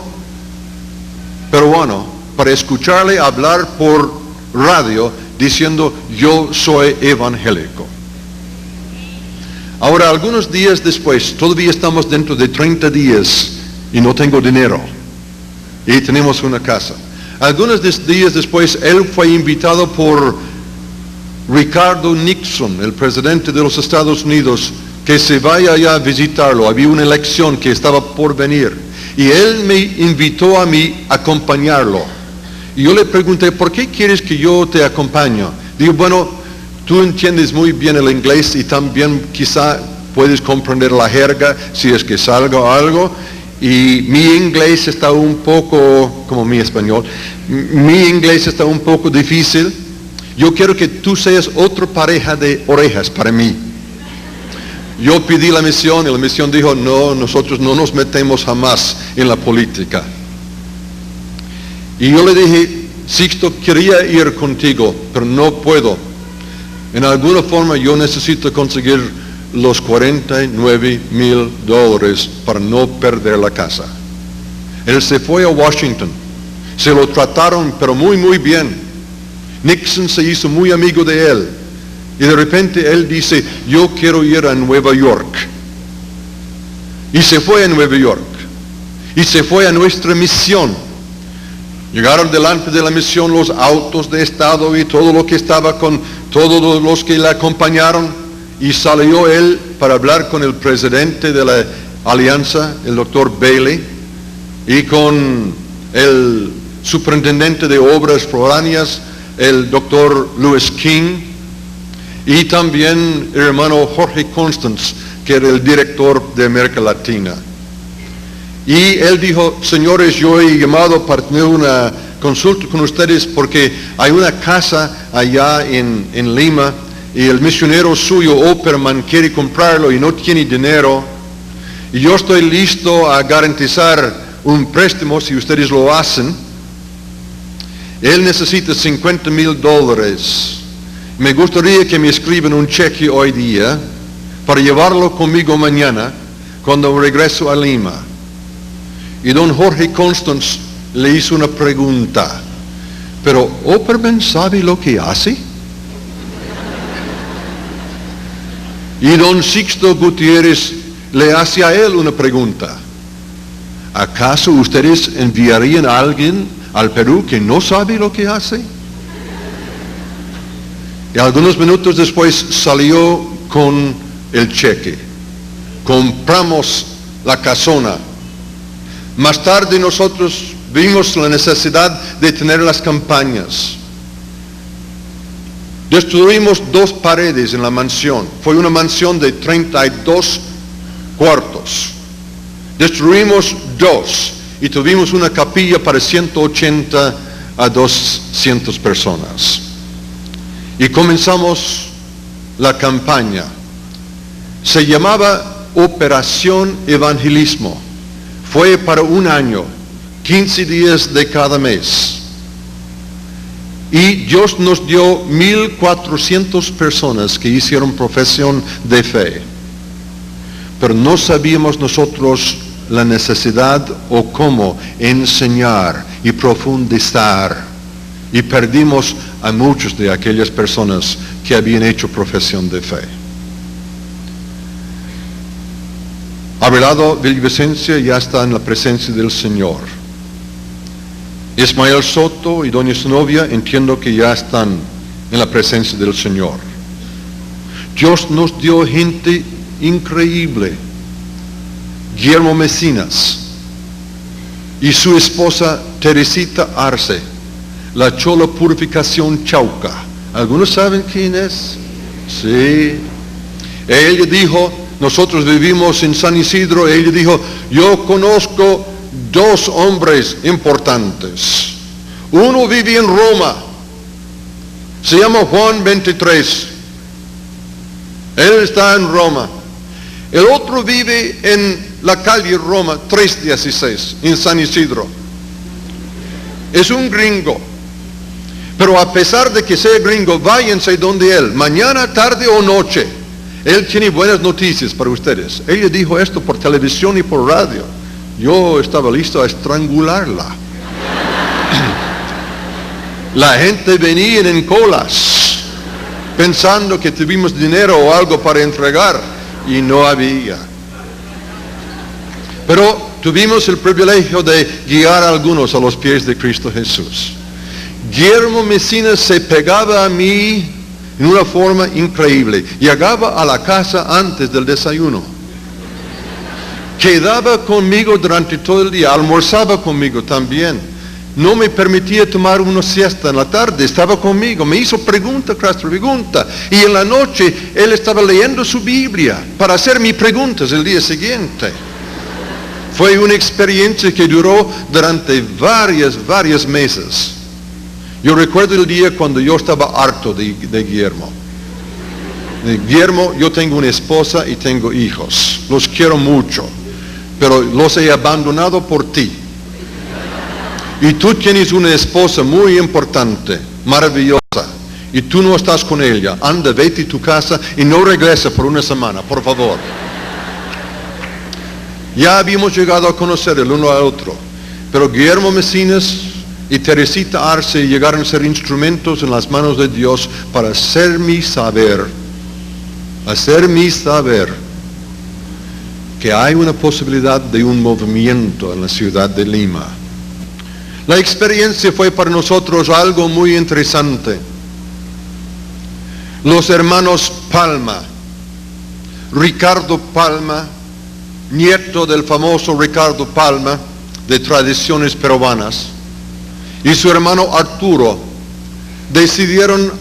Speaker 2: peruano para escucharle hablar por radio diciendo, yo soy evangélico. Ahora, algunos días después, todavía estamos dentro de 30 días y no tengo dinero. Y tenemos una casa. Algunos días después, él fue invitado por Ricardo Nixon, el presidente de los Estados Unidos, que se vaya allá a visitarlo. Había una elección que estaba por venir. Y él me invitó a mí a acompañarlo. Y yo le pregunté, ¿por qué quieres que yo te acompañe? Digo, bueno, tú entiendes muy bien el inglés y también quizá puedes comprender la jerga si es que salga algo. Y mi inglés está un poco, como mi español, mi inglés está un poco difícil. Yo quiero que tú seas otra pareja de orejas para mí. Yo pedí la misión y la misión dijo, no, nosotros no nos metemos jamás en la política. Y yo le dije, Sixto, quería ir contigo, pero no puedo. En alguna forma yo necesito conseguir los $49,000 para no perder la casa. Él se fue a Washington. Se lo trataron, pero muy, muy bien. Nixon se hizo muy amigo de él. Y de repente él dice, yo quiero ir a Nueva York. Y se fue a Nueva York. Y se fue a nuestra misión. Llegaron delante de la misión los autos de Estado y todo lo que estaba con todos los que le acompañaron. Y salió él para hablar con el presidente de la alianza, el doctor Bailey, y con el superintendente de obras foráneas, el doctor Lewis King, y también el hermano Jorge Constance, que era el director de América Latina. Y él dijo, señores, yo he llamado para tener una consulta con ustedes porque hay una casa allá en Lima y el misionero suyo, Opperman, quiere comprarlo y no tiene dinero. Y yo estoy listo a garantizar un préstamo si ustedes lo hacen. Él necesita $50,000. Me gustaría que me escriban un cheque hoy día para llevarlo conmigo mañana cuando regreso a Lima. Y don Jorge Constance le hizo una pregunta. ¿Pero Opperman sabe lo que hace? Y don Sixto Gutiérrez le hace a él una pregunta. ¿Acaso ustedes enviarían a alguien al Perú que no sabe lo que hace? Y algunos minutos después salió con el cheque. Compramos la casona. Más tarde nosotros vimos la necesidad de tener las campañas. Destruimos 2 paredes en la mansión. Fue una mansión de 32 cuartos. Destruimos 2 y tuvimos una capilla para 180 a 200 personas. Y comenzamos la campaña. Se llamaba Operación Evangelismo. Fue para un año, 15 días de cada mes. Y Dios nos dio 1,400 personas que hicieron profesión de fe. Pero no sabíamos nosotros la necesidad o cómo enseñar y profundizar. Y perdimos a muchas de aquellas personas que habían hecho profesión de fe. Abelardo Villavicencio ya está en la presencia del Señor. Ismael Soto y doña Zenobia entiendo que ya están en la presencia del Señor. Dios nos dio gente increíble. Guillermo Mecinas y su esposa Teresita Arce, la Chola Purificación Chauca. ¿Algunos saben quién es? Sí. Ella dijo, nosotros vivimos en San Isidro, ella dijo, yo conozco 2 hombres importantes. Uno vive en Roma, se llama Juan 23. Él está en Roma. El otro vive en la calle Roma 316, en San Isidro. Es un gringo. Pero a pesar de que sea gringo, váyanse donde él, mañana, tarde o noche. Él tiene buenas noticias para ustedes. Ella dijo esto por televisión y por radio. Yo estaba listo a estrangularla. La gente venía en colas, pensando que tuvimos dinero o algo para entregar, y no había. Pero tuvimos el privilegio de guiar a algunos a los pies de Cristo Jesús. Guillermo Mecinas se pegaba a mí en una forma increíble. Llegaba a la casa antes del desayuno. Quedaba conmigo durante todo el día, almorzaba conmigo también. No me permitía tomar una siesta en la tarde, estaba conmigo, me hizo pregunta tras pregunta. Y en la noche él estaba leyendo su Biblia para hacerme preguntas el día siguiente. Fue una experiencia que duró durante varios meses. Yo recuerdo el día cuando yo estaba harto de Guillermo. Guillermo, yo tengo una esposa y tengo hijos. Los quiero mucho, pero los he abandonado por ti. Y tú tienes una esposa muy importante, maravillosa, y tú no estás con ella. Anda, vete a tu casa y no regresa por una semana, por favor. Ya habíamos llegado a conocer el uno al otro, pero Guillermo Mecinas y Teresita Arce llegaron a ser instrumentos en las manos de Dios para hacerme saber que hay una posibilidad de un movimiento en la ciudad de Lima. La experiencia fue para nosotros algo muy interesante. Los hermanos Palma, Ricardo Palma, nieto del famoso Ricardo Palma, de tradiciones peruanas, y su hermano Arturo, decidieron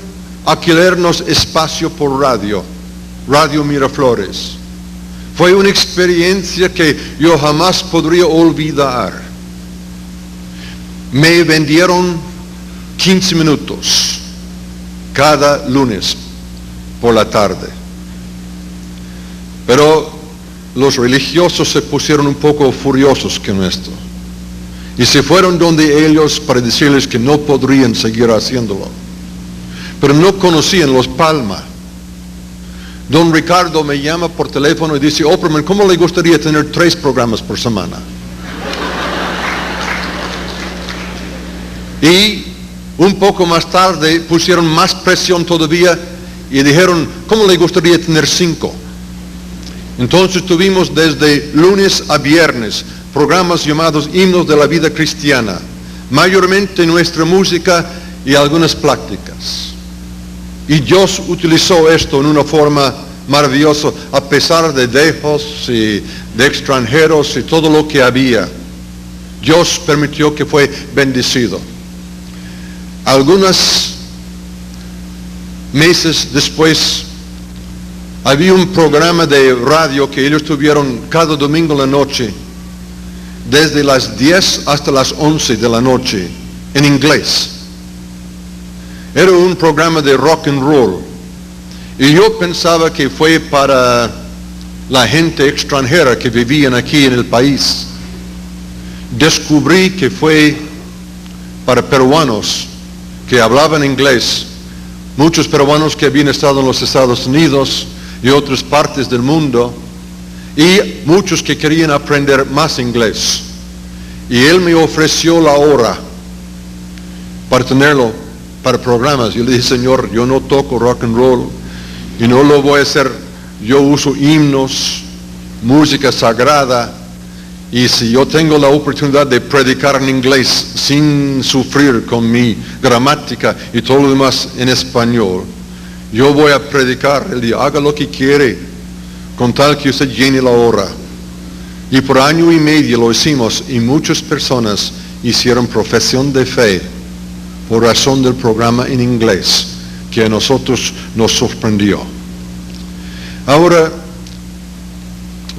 Speaker 2: alquilarnos espacio por Radio Miraflores. Fue una experiencia que yo jamás podría olvidar. Me vendieron 15 minutos cada lunes por la tarde. Pero los religiosos se pusieron un poco furiosos con esto. Y se fueron donde ellos para decirles que no podrían seguir haciéndolo. Pero no conocían los Palma. Don Ricardo me llama por teléfono y dice, Opperman, ¿cómo le gustaría tener 3 programas por semana? Y un poco más tarde pusieron más presión todavía y dijeron, ¿cómo le gustaría tener 5? Entonces tuvimos desde lunes a viernes programas llamados Himnos de la Vida Cristiana, mayormente nuestra música y algunas pláticas. Y Dios utilizó esto en una forma maravillosa, a pesar de dejos y de extranjeros y todo lo que había. Dios permitió que fue bendecido. Algunos meses después, había un programa de radio que ellos tuvieron cada domingo en la noche, desde las 10 hasta las 11 de la noche, en inglés. Era un programa de rock and roll. Y yo pensaba que fue para la gente extranjera que vivían aquí en el país. Descubrí que fue para peruanos que hablaban inglés, muchos peruanos que habían estado en los Estados Unidos y otras partes del mundo, y muchos que querían aprender más inglés. Y él me ofreció la hora para tenerlo para programas. Yo le dije, Señor, yo no toco rock and roll y no lo voy a hacer. Yo uso himnos, música sagrada, y si yo tengo la oportunidad de predicar en inglés sin sufrir con mi gramática y todo lo demás en español, yo voy a predicar. Él dijo, haga lo que quiere, con tal que usted llene la hora. Y por año y medio lo hicimos, y muchas personas hicieron profesión de fe por razón del programa en inglés, que a nosotros nos sorprendió. Ahora,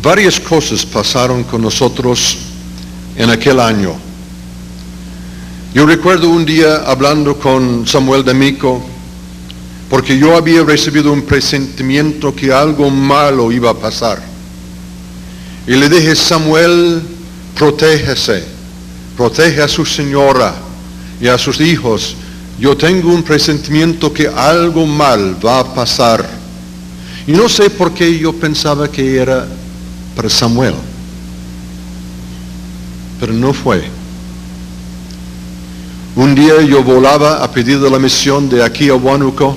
Speaker 2: varias cosas pasaron con nosotros en aquel año. Yo recuerdo un día hablando con Samuel D'Amico, porque yo había recibido un presentimiento que algo malo iba a pasar. Y le dije, Samuel, protégese, protege a su señora y a sus hijos. Yo tengo un presentimiento que algo mal va a pasar. Y no sé por qué yo pensaba que era para Samuel, pero no fue. Un día yo volaba a pedir de la misión de aquí a Huánuco.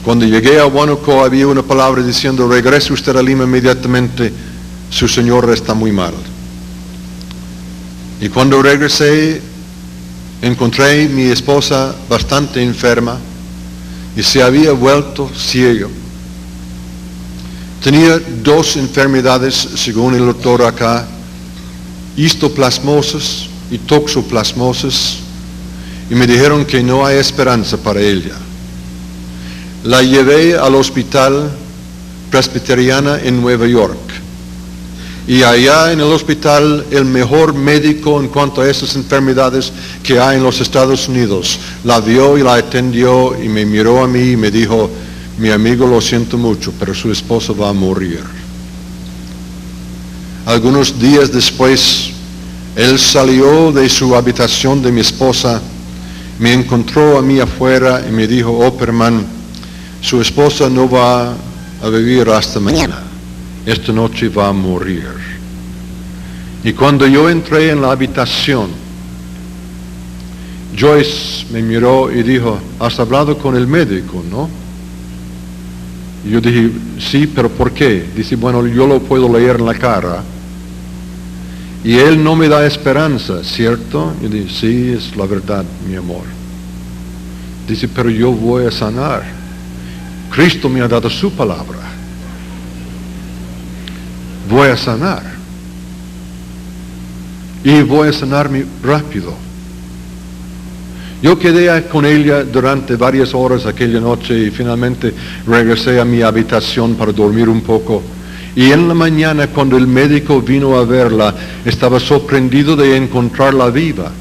Speaker 2: Cuando llegué a Huánuco había una palabra diciendo, regrese usted a Lima inmediatamente, su señora está muy mal. Y cuando regresé, encontré a mi esposa bastante enferma y se había vuelto ciego. Tenía 2 enfermedades, según el doctor acá, histoplasmosis y toxoplasmosis, y me dijeron que no hay esperanza para ella. La llevé al hospital presbiteriana en Nueva York, y allá en el hospital el mejor médico en cuanto a esas enfermedades que hay en los Estados Unidos la vio y la atendió y me miró a mí y me dijo, mi amigo, lo siento mucho, pero su esposo va a morir. Algunos días después, él salió de su habitación de mi esposa, me encontró a mí afuera y me dijo, Opperman, su esposa no va a vivir hasta mañana. Esta noche va a morir. Y cuando yo entré en la habitación, Joyce me miró y dijo, ¿has hablado con el médico, no? Y yo dije, sí, pero ¿por qué? Dice, bueno, yo lo puedo leer en la cara. Y él no me da esperanza, ¿cierto? Yo dije, sí, es la verdad, mi amor. Dice, pero yo voy a sanar. Cristo me ha dado su palabra. Voy a sanar. Y voy a sanarme rápido. Yo quedé con ella durante varias horas aquella noche y finalmente regresé a mi habitación para dormir un poco. Y en la mañana, cuando el médico vino a verla, estaba sorprendido de encontrarla viva.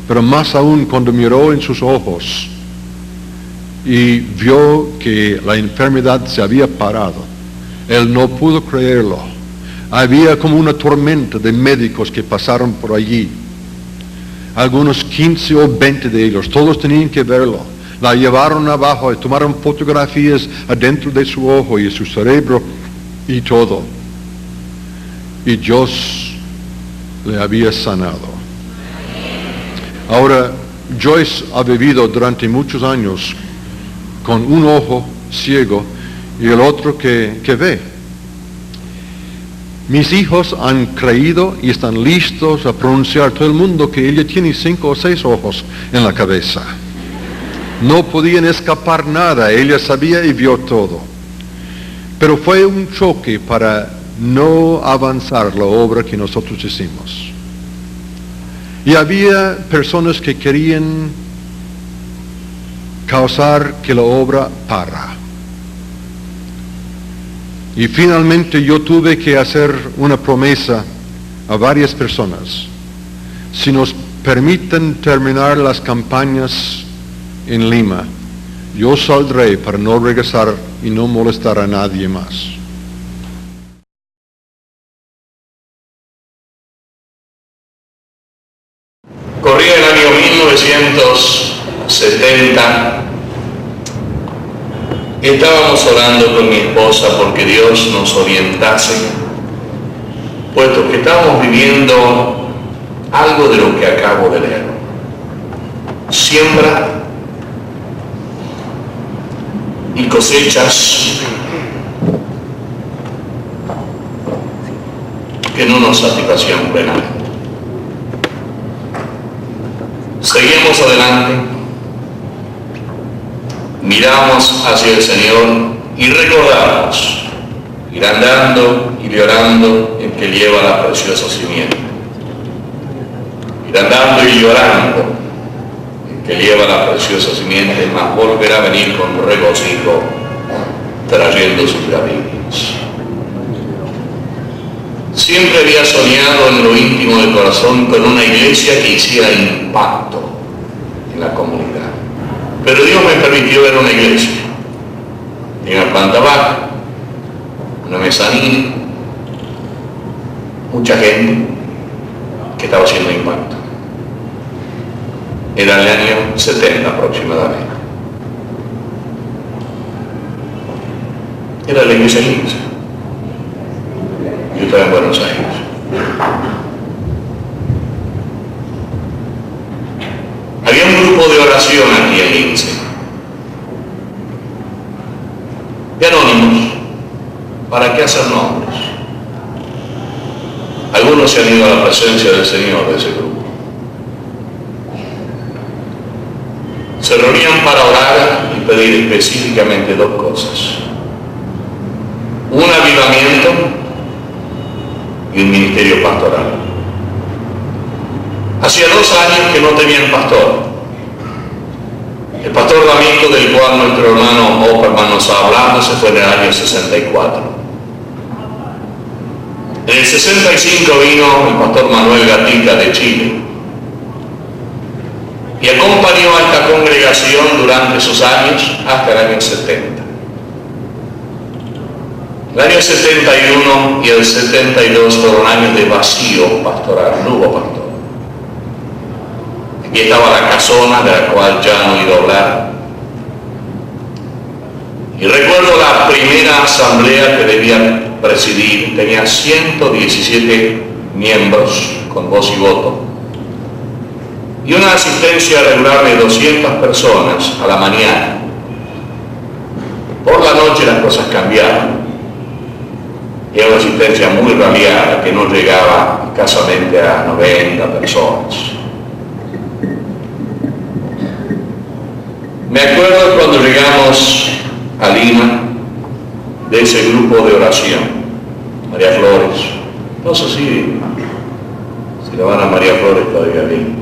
Speaker 2: Pero más aún cuando miró en sus ojos y vio que la enfermedad se había parado, él no pudo creerlo. Había como una tormenta de médicos que pasaron por allí. Algunos 15 o 20 de ellos, todos tenían que verlo. La llevaron abajo y tomaron fotografías adentro de su ojo y su cerebro y todo. Y Dios le había sanado. Ahora, Joyce ha vivido durante muchos años con un ojo ciego y el otro que ve. Mis hijos han creído y están listos a pronunciar todo el mundo que ella tiene 5 o 6 ojos en la cabeza. No podían escapar nada, ella sabía y vio todo. Pero fue un choque para no avanzar la obra que nosotros hicimos. Y había personas que querían causar que la obra para. Y finalmente yo tuve que hacer una promesa a varias personas. Si nos permiten terminar las campañas en Lima, yo saldré para no regresar y no molestar a nadie más.
Speaker 3: Corría el año 1970. Estábamos orando con mi esposa porque Dios nos orientase, puesto que estábamos viviendo algo de lo que acabo de leer. Siembra y cosechas que no nos satisfacían plenamente. Seguimos adelante, miramos hacia el Señor y recordamos ir andando y llorando el que lleva la preciosa simiente. Ir andando y llorando el que lleva la preciosa simiente, mas volverá a venir con regocijo trayendo sus gravías. Siempre había soñado en lo íntimo del corazón con una iglesia que hiciera impacto en la comunidad. Pero Dios me permitió ver una iglesia. Tenía una planta baja, una mezanina, mucha gente que estaba haciendo impacto. Era el año 70 aproximadamente. Era la iglesia Lince. Yo estaba en Buenos Aires. Había un grupo de oración aquí en Lince, de anónimos. ¿Para qué hacer nombres? Algunos se han ido a la presencia del Señor de ese grupo. Se reunían para orar y pedir específicamente dos cosas: un avivamiento y un ministerio pastoral. Hacía 2 años que no tenían pastor. El pastor D'Amico, del cual nuestro hermano Opperman nos ha hablado, se fue en el año 64. En el 65 vino el pastor Manuel Gatica de Chile y acompañó a esta congregación durante esos años hasta el año 70. El año 71 y el 72 fueron años de vacío pastoral, no hubo pastor. Aquí estaba la casona, de la cual ya no he ido a hablar. Y recuerdo la primera asamblea que debía presidir, tenía 117 miembros con voz y voto, y una asistencia regular de 200 personas a la mañana. Por la noche las cosas cambiaban. Era una asistencia muy radiada que no llegaba escasamente a 90 personas. Me acuerdo cuando llegamos a Lima, de ese grupo de oración, María Flores. No sé si la van a María Flores todavía bien.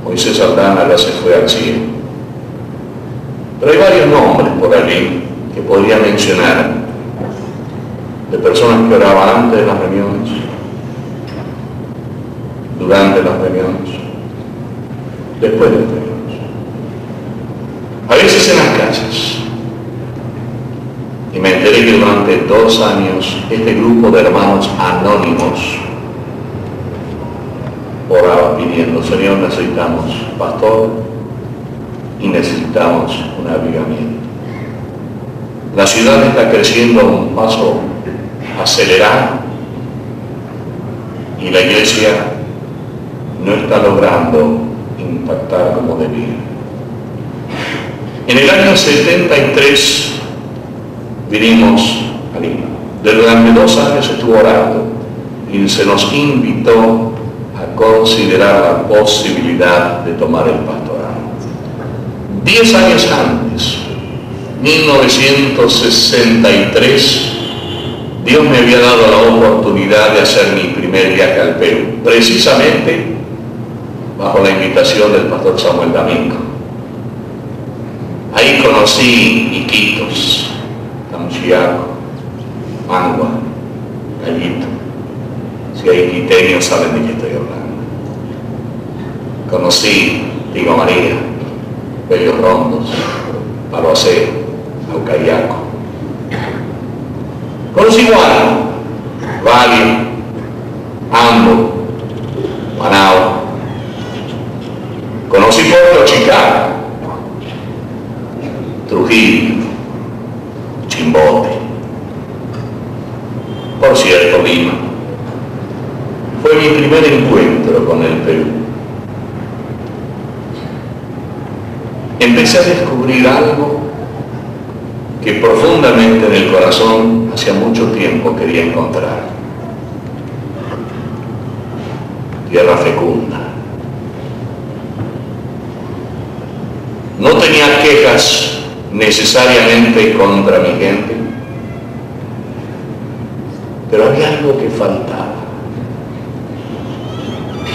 Speaker 3: Moisés Aldana ya se fue al cielo. Pero hay varios nombres por allí que podría mencionar, de personas que oraban antes de las reuniones, durante las reuniones, después de las reuniones. A veces en las casas. Y me enteré que durante 2 años este grupo de hermanos anónimos oraba pidiendo: Señor, necesitamos pastor y necesitamos un avivamiento. La ciudad está creciendo a un paso acelerado y la iglesia no está logrando impactar como debía. En el año 73 vinimos a Lima. Durante 2 años estuvo orando y se nos invitó a considerar la posibilidad de tomar el pastorado. 10 años antes, 1963, Dios me había dado la oportunidad de hacer mi primer viaje al Perú, precisamente bajo la invitación del pastor Samuel D'Amico. Ahí conocí Iquitos, Tamuchiaco, Mangua, Gallito. Si hay quiteños saben de qué estoy hablando. Conocí Tigo María, Bellos Rondos, Palo Acero, Aucayaco. Conocí Guano, Valle, Ambo, Managua. Conocí Puerto Chicago, Trujillo, Chimbote. Por cierto, Lima fue mi primer encuentro con el Perú. Empecé a descubrir algo que profundamente en el corazón hacía mucho tiempo quería encontrar. Tierra fecunda. No tenía quejas necesariamente contra mi gente, pero había algo que faltaba.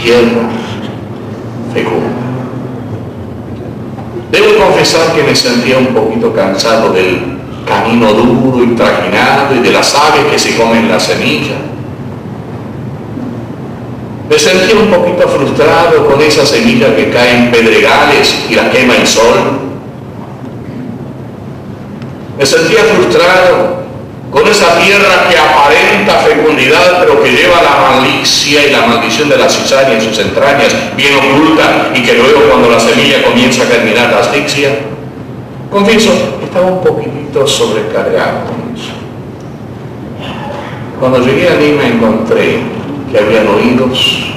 Speaker 3: Tierra fecunda. Debo confesar que me sentía un poquito cansado del camino duro y trajinado y de las aves que se comen la semilla. Me sentía un poquito frustrado con esa semilla que cae en pedregales y la quema el sol. Me sentía frustrado con esa tierra que aparenta fecundidad, pero que lleva la malicia y la maldición de la cizaña en sus entrañas, bien oculta, y que luego cuando la semilla comienza a germinar la asfixia. Confieso, estaba un poquitito sobrecargado con eso. Cuando llegué a Lima encontré que habían oídos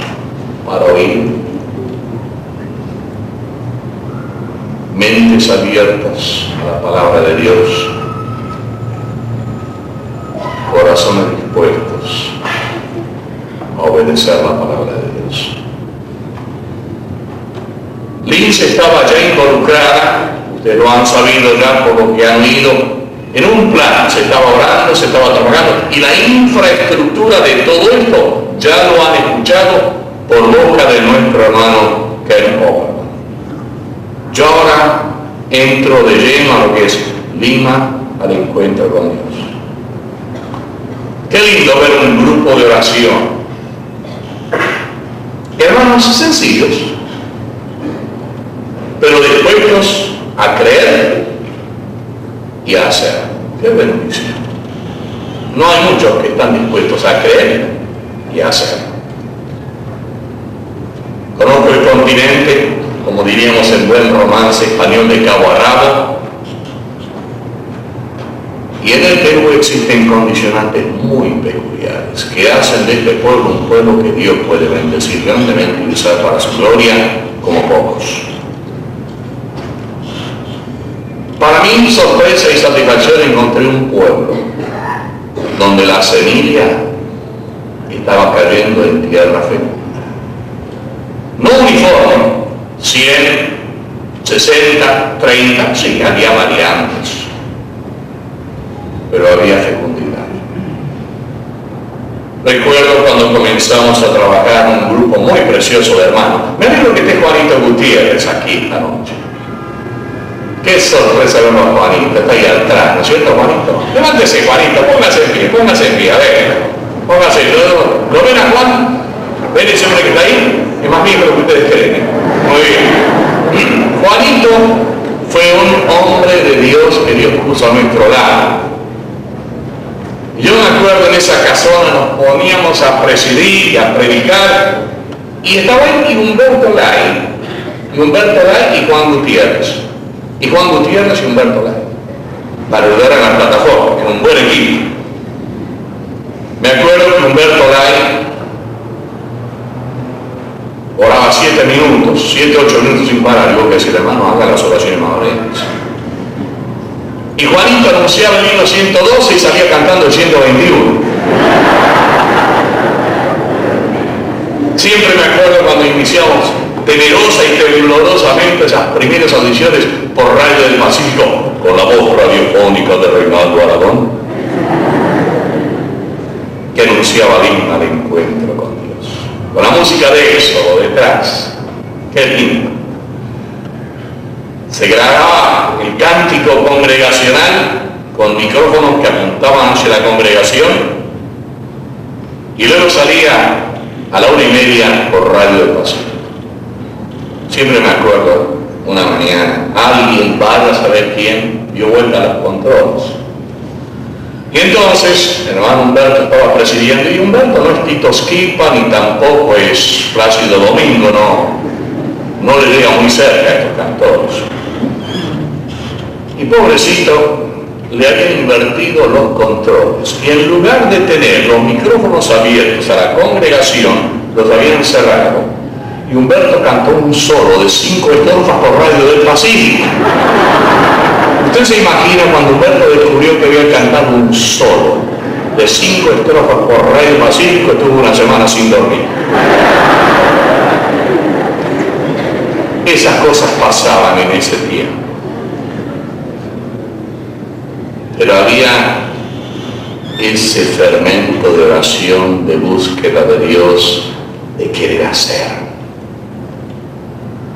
Speaker 3: para oír, mentes abiertas a la palabra de Dios, corazones dispuestos a obedecer la palabra de Dios. Lince estaba ya involucrada, ustedes lo han sabido ya por lo que han oído, en un plan. Se estaba orando, se estaba trabajando, y la infraestructura de todo esto ya lo han escuchado por boca de nuestro hermano Ken Oberman. Yo ahora entro de lleno a lo que es Lima, al encuentro con Dios. Qué lindo ver un grupo de oración. Hermanos sencillos, pero dispuestos a creer y a hacer. Qué bendición. No hay muchos que están dispuestos a creer y a hacer. Conozco el continente, como diríamos en buen romance español, de cabo a rabo. Y en el Perú existen condicionantes muy peculiares que hacen de este pueblo un pueblo que Dios puede bendecir grandemente y usar para su gloria como pocos. Para mi sorpresa y satisfacción encontré un pueblo donde la semilla estaba cayendo en tierra fecunda. No uniforme, 100, 60, 30, sí, había variantes, pero había fecundidad. Recuerdo cuando comenzamos a trabajar un grupo muy precioso de hermanos. Me alegro que esté Juanito Gutiérrez aquí esta noche. Qué sorpresa verlo a Juanito, está ahí atrás, ¿no es cierto, Juanito? Levántese, Juanito, póngase en pie, a ver, póngase. ¿Lo ven a Juan? ¿Ven ese hombre que está ahí? Es más viejo de lo que ustedes creen. Muy bien. Juanito fue un hombre de Dios que Dios puso a nuestro lado. Yo me acuerdo en esa casona nos poníamos a presidir y a predicar, y estaba ahí Humberto Lai y Juan Gutiérrez. Y Juan Gutiérrez y Humberto Lai, para ayudar a la plataforma, que era un buen equipo. Me acuerdo que Humberto Lai oraba 7 minutos, 7, 8 minutos sin parar. Yo que decía, hermano, haga las oraciones más breves. Y Juanito anunciaba el himno 112 y salía cantando el 121. Siempre me acuerdo cuando iniciamos temerosa y temblorosamente esas primeras audiciones por Radio del Pacífico, con la voz radiofónica de Reinaldo Aragón, que anunciaba el himno al encuentro con Dios, con la música de Éxodo detrás. Qué lindo. Se grababa el cántico congregacional con micrófonos que apuntaban hacia la congregación, y luego salía a la 1:30 por Radio del Pacífico. Siempre me acuerdo una mañana, alguien, vaya a saber quién, dio vuelta a los controles. Y entonces el hermano Humberto estaba presidiendo, y Humberto no es Tito Schipa ni tampoco es Plácido Domingo, no le llega muy cerca a estos cantores. Y pobrecito, le habían invertido los controles, y en lugar de tener los micrófonos abiertos a la congregación, los habían cerrado, y Humberto cantó un solo de 5 estrofas por Radio del Pacífico. Usted se imagina cuando Humberto descubrió que había cantado un solo de 5 estrofas por Radio del Pacífico, estuvo una semana sin dormir. Esas cosas pasaban en ese tiempo. Pero había ese fermento de oración, de búsqueda de Dios, de querer hacer.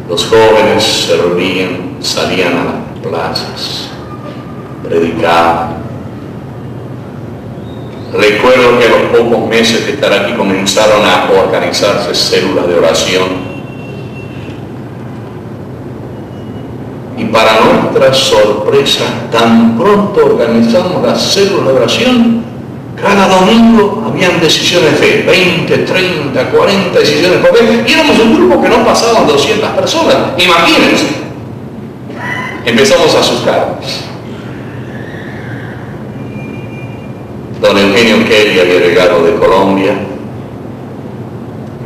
Speaker 3: Los jóvenes servían, salían a las plazas, predicaban. Recuerdo que a los pocos meses de estar aquí comenzaron a organizarse células de oración. Y para nuestra sorpresa, tan pronto organizamos las células de oración, cada domingo habían decisiones de fe, 20, 30, 40 decisiones por fe, y éramos un grupo que no pasaban 200 personas, imagínense. Empezamos a asustarnos. Don Eugenio Kelly había llegado de Colombia,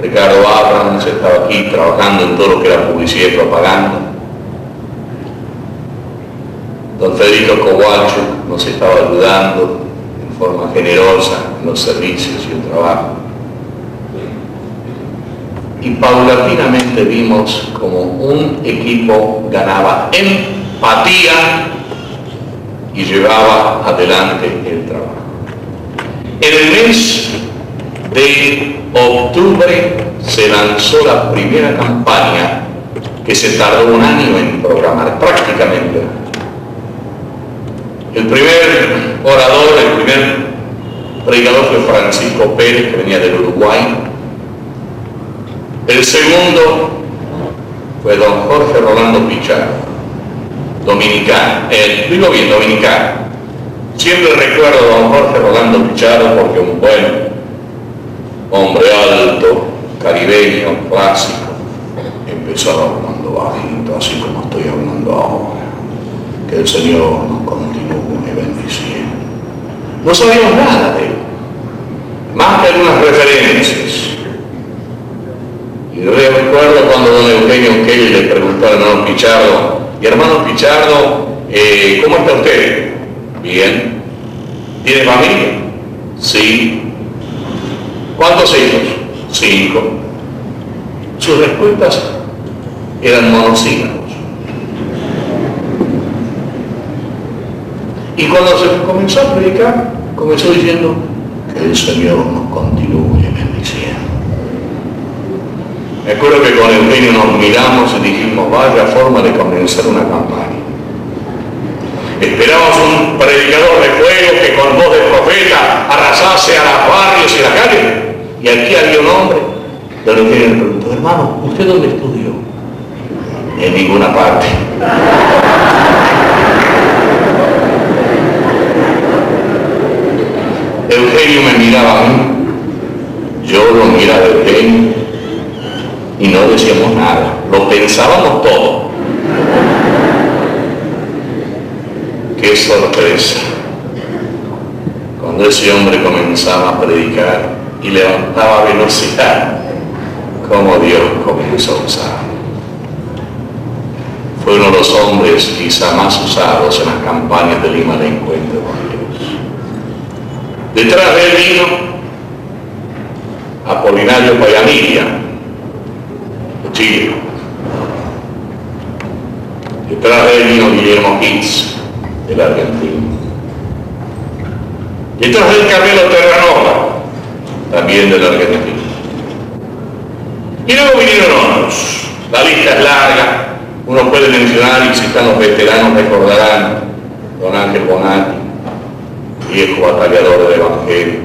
Speaker 3: Ricardo Abrams estaba aquí trabajando en todo lo que era publicidad y propaganda, don Federico Kowalczuk nos estaba ayudando en forma generosa en los servicios y el trabajo. Y paulatinamente vimos como un equipo ganaba empatía y llevaba adelante el trabajo. En el mes de octubre se lanzó la primera campaña que se tardó un año en programar, prácticamente. El primer orador, el primer predicador fue Francisco Pérez, que venía del Uruguay. El segundo fue don Jorge Rolando Pichardo, dominicano. Digo bien, dominicano. Siempre recuerdo a don Jorge Rolando Pichardo porque un buen hombre alto, caribeño, clásico, empezó hablando bajito, así como estoy hablando ahora. Que el Señor nos continúe bendiciendo. No sabíamos nada de él, más que algunas referencias. Y recuerdo cuando don Eugenio Kelly le preguntó al hermano Pichardo, y hermano Pichardo, ¿cómo está usted? Bien. ¿Tiene familia? Sí. ¿Cuántos hijos? 5. Sus respuestas eran monosílabos. Y cuando se comenzó a predicar, comenzó diciendo que el Señor nos continúe bendiciendo. Me acuerdo que con Eugenio nos miramos y dijimos, vaya forma de comenzar una campaña. Esperábamos un predicador de fuego que con voz de profeta arrasase a los barrios y la calle. Y aquí había un hombre. Don Eugenio le preguntó, hermano, ¿usted dónde estudió? En ninguna parte. Eugenio me miraba a mí, yo lo miraba a Eugenio y no decíamos nada, lo pensábamos todo. ¡Qué sorpresa! Cuando ese hombre comenzaba a predicar y levantaba velocidad, como Dios comenzó a usar. Fue uno de los hombres quizá más usados en las campañas de Lima de Encuentro con Dios. Detrás de él vino Apolinario Payamilla, de Chile. Detrás de él vino Guillermo Hitz, de la Argentina. Detrás de él Carmelo Terranova, también de la Argentina. Y luego vinieron otros. La lista es larga, uno puede mencionar, y si están los veteranos recordarán, don Ángel Bonatti, viejo batallador del Evangelio.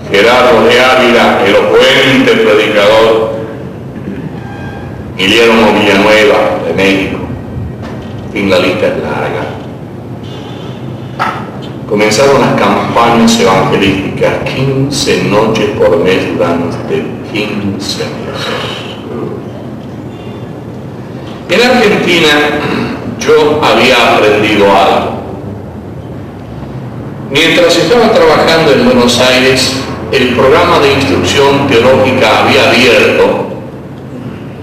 Speaker 3: Gerardo de Ávila, elocuente predicador. Guillermo Villanueva de México, en fin, la lista es larga. Comenzaron las campañas evangelísticas, 15 noches por mes durante 15 meses. En Argentina yo había aprendido algo. Mientras estaba trabajando en Buenos Aires, el programa de instrucción teológica había abierto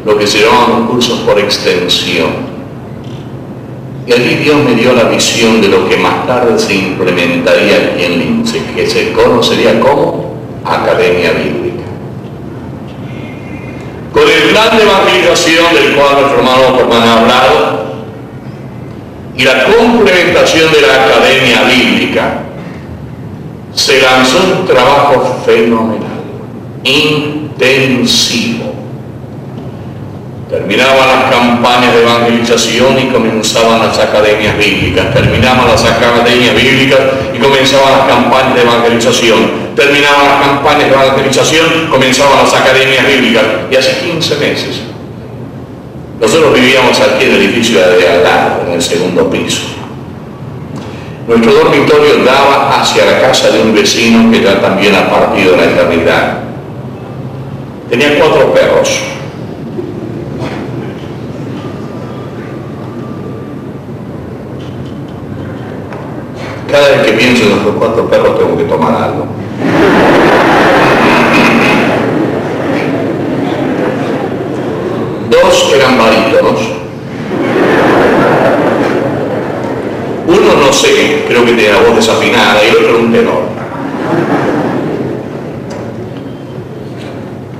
Speaker 3: lo que se llamaban cursos por extensión. Y allí Dios me dio la visión de lo que más tarde se implementaría aquí en Lince, que se conocería como Academia Bíblica. Con el plan de evangelización del cual nuestro hermano Germán ha hablado y la complementación de la Academia Bíblica, se lanzó un trabajo fenomenal, intensivo. Terminaban las campañas de evangelización y comenzaban las academias bíblicas. Terminaban las academias bíblicas y comenzaban las campañas de evangelización. Terminaban las campañas de evangelización, comenzaban las academias bíblicas. Y hace 15 meses. Nosotros vivíamos aquí en el edificio de al en el segundo piso. Nuestro dormitorio daba hacia la casa de un vecino que ya también ha partido la eternidad. Tenía 4 perros. Cada vez que pienso en nuestros 4 perros tengo que tomar algo. Dos eran barítonos. Uno no sé, creo que tenía la voz desafinada, y el otro era un tenor.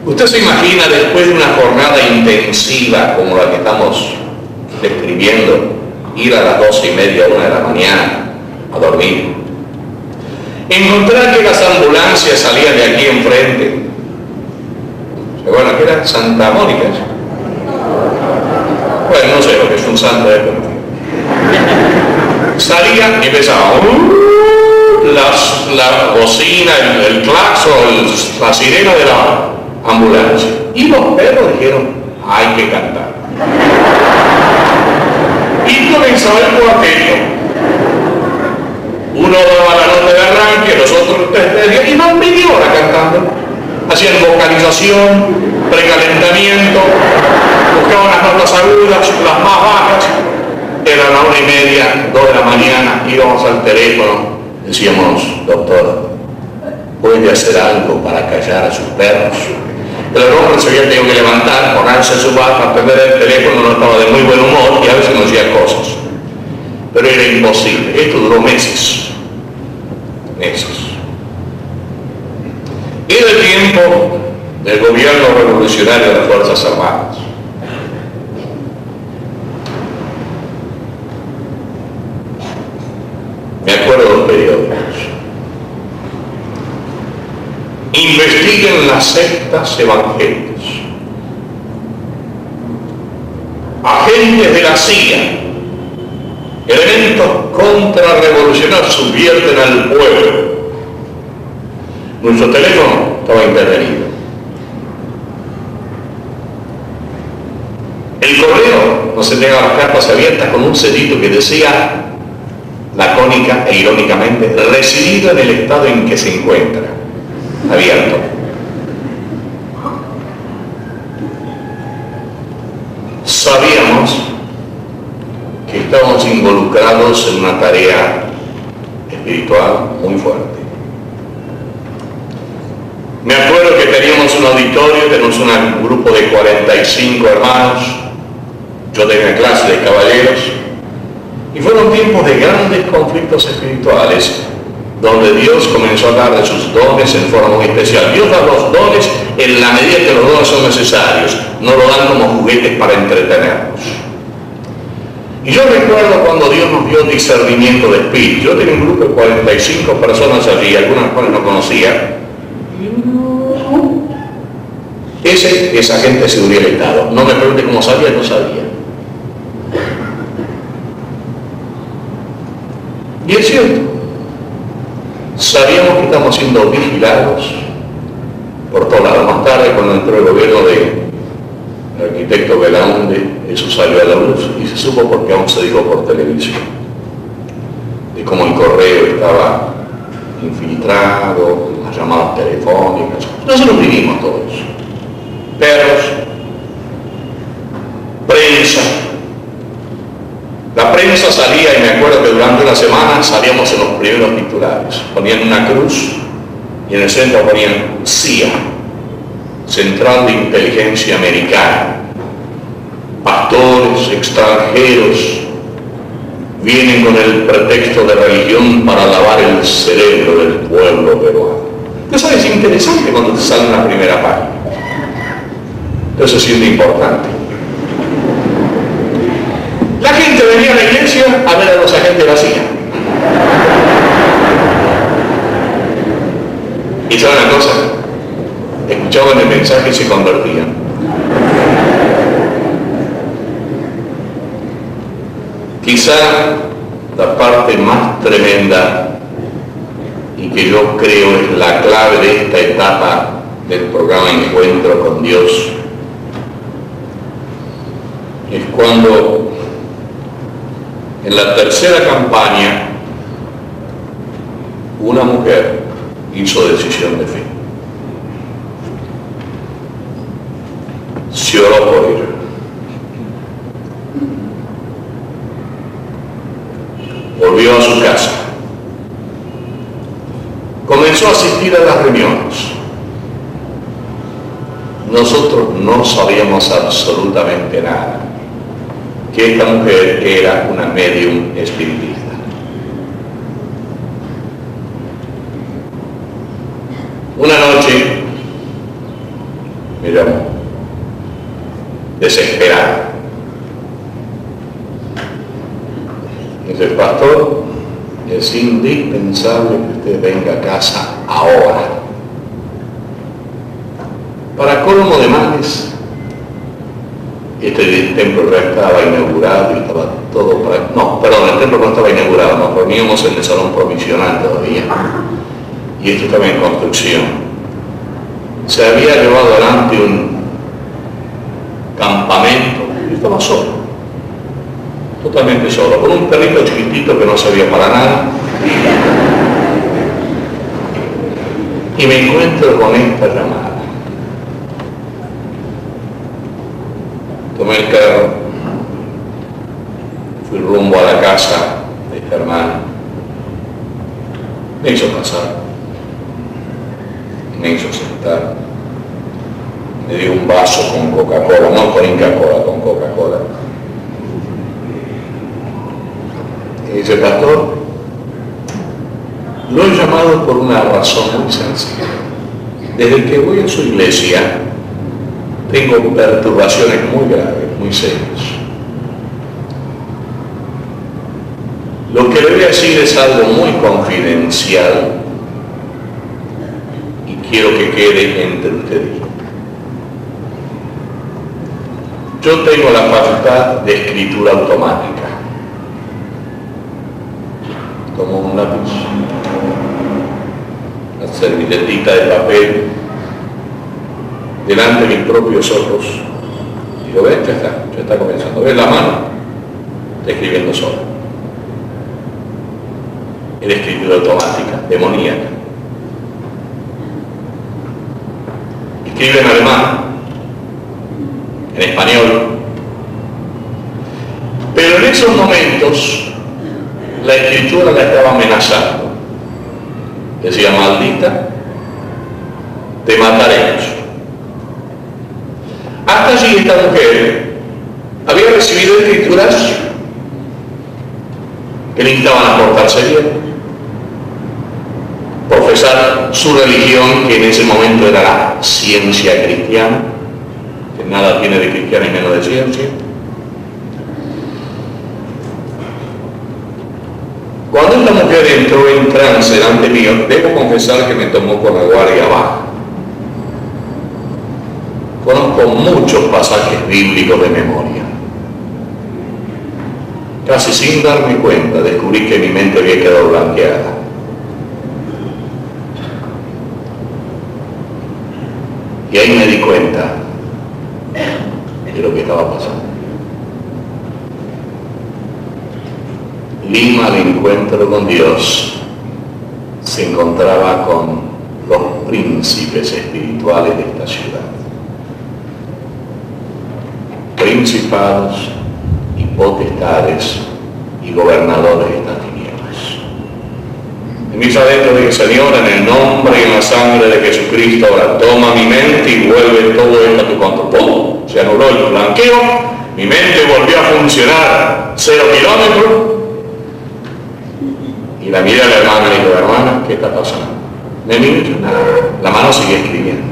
Speaker 3: Usted se imagina, después de una jornada intensiva como la que estamos describiendo, ir a las 12:30, 1 de la mañana a dormir, encontrar que las ambulancias salían de aquí enfrente. ¿Se acuerdan que era Santa Mónica? Bueno, no sé lo que es un santo de esto. Salían y empezaban la bocina, el claxon, la sirena de la ambulancia. Y los perros dijeron, hay que cantar. Y comenzaba el cuarteto. Uno daba la nota de arranque, los otros 3 y más media hora cantando. Hacían vocalización, precalentamiento, buscaban las notas agudas, las más bajas. Era la 1:30, 2 de la mañana, íbamos al teléfono, decíamos, doctor, ¿puede hacer algo para callar a sus perros? El hombre se había tenido que levantar, ponerse su bata, atender el teléfono, no estaba de muy buen humor y a veces nos decía cosas. Pero era imposible. Esto duró meses. Era el tiempo del gobierno revolucionario de las Fuerzas Armadas. Me acuerdo de los periódicos. Investiguen las sectas evangélicas. Agentes de la CIA, elementos contrarrevolucionarios subvierten al pueblo. Nuestro teléfono estaba intervenido. El correo nos entregaba las cartas abiertas con un sellito que decía, lacónica e irónicamente, recibido en el estado en que se encuentra. Abierto. Sabíamos que estábamos involucrados en una tarea espiritual muy fuerte. Me acuerdo que teníamos un auditorio, teníamos un grupo de 45 hermanos, yo tenía clase de caballeros, y fueron tiempos de grandes conflictos espirituales, donde Dios comenzó a dar de sus dones en forma muy especial. Dios da los dones en la medida que los dones son necesarios, no lo dan como juguetes para entretenernos. Y yo recuerdo cuando Dios nos dio discernimiento de espíritu. Yo tenía un grupo de 45 personas allí, algunas cuales no conocía. Esa gente se hubiera estado. No me pregunte cómo sabía, no sabía. Y es cierto. Sabíamos que estamos siendo vigilados por todos lados. Más tarde, cuando entró el gobierno de el arquitecto Belaunde, eso salió a la luz y se supo porque aún se dijo por televisión, de cómo el correo estaba infiltrado, las llamadas telefónicas. Nosotros vivimos todo eso. Perros, prensa. La prensa salía, y me acuerdo que durante una semana salíamos en los primeros titulares. Ponían una cruz y en el centro ponían CIA, Central de Inteligencia Americana. Pastores extranjeros vienen con el pretexto de religión para lavar el cerebro del pueblo peruano. Eso es interesante cuando te sale en la primera página. Eso se siente importante. La gente venía a la iglesia a ver a los agentes de la CIA. Y saben una cosa, escuchaban el mensaje y se convertían. Quizá la parte más tremenda y que yo creo es la clave de esta etapa del programa Encuentro con Dios es cuando en la tercera campaña una mujer hizo decisión de fe. Se oró por ella. Volvió a su casa. Comenzó a asistir a las reuniones. Nosotros no sabíamos absolutamente nada que esta mujer era una medium espiritista. Una noche me llamó, desesperada. Dice: pastor, es indispensable que usted venga a casa ahora. Para colmo de males, este templo ya estaba inaugurado y estaba todo para... No, perdón, el templo no estaba inaugurado, nos reuníamos en el salón provisional todavía. Y esto estaba en construcción. Se había llevado adelante un campamento, yo estaba solo, totalmente solo, con un perrito chiquitito que no servía para nada. Y me encuentro con esta llamada. Tomé el carro, fui rumbo a la casa de esta hermana. Me hizo pasar, me hizo sentar, me dio un vaso con Coca-Cola, no con Inca-Cola, con Coca-Cola. Y dice: pastor, lo he llamado por una razón muy sencilla. Desde que voy a su iglesia, tengo perturbaciones muy graves, muy serias. Lo que le voy a decir es algo muy confidencial y quiero que quede entre ustedes. Yo tengo la facultad de escritura automática. Tomo un lápiz, una servilletita de papel, delante de mis propios ojos. Digo: ven, ya está comenzando. ¿Ves la mano? Está escribiendo solo. En escritura automática, demoníaca. Escribe en alemán, en español. Pero en esos momentos, la escritura la estaba amenazando. Decía: maldita, te mataremos. Hasta allí esta mujer había recibido escrituras que le invitaban a portarse bien, profesar su religión, que en ese momento era la ciencia cristiana, que nada tiene de cristiana y menos de ciencia. Cuando esta mujer entró en trance delante mío, debo confesar que me tomó con la guardia baja. Conozco muchos pasajes bíblicos de memoria. Casi sin darme cuenta, descubrí que mi mente había quedado blanqueada. Y ahí me di cuenta de lo que estaba pasando. Lima, al encuentro con Dios, se encontraba con los príncipes espirituales de esta ciudad. Principados y potestades y gobernadores de estas tinieblas. En mis adentros dije, Señor, en el nombre y en la sangre de Jesucristo, ahora toma mi mente y vuelve todo esto a tu control. ¡Pum! Se anuló el blanqueo, mi mente volvió a funcionar 0 kilómetros. Y la miré a la hermana y le digo, hermana, ¿qué está pasando? Me miré, nada, la mano sigue escribiendo.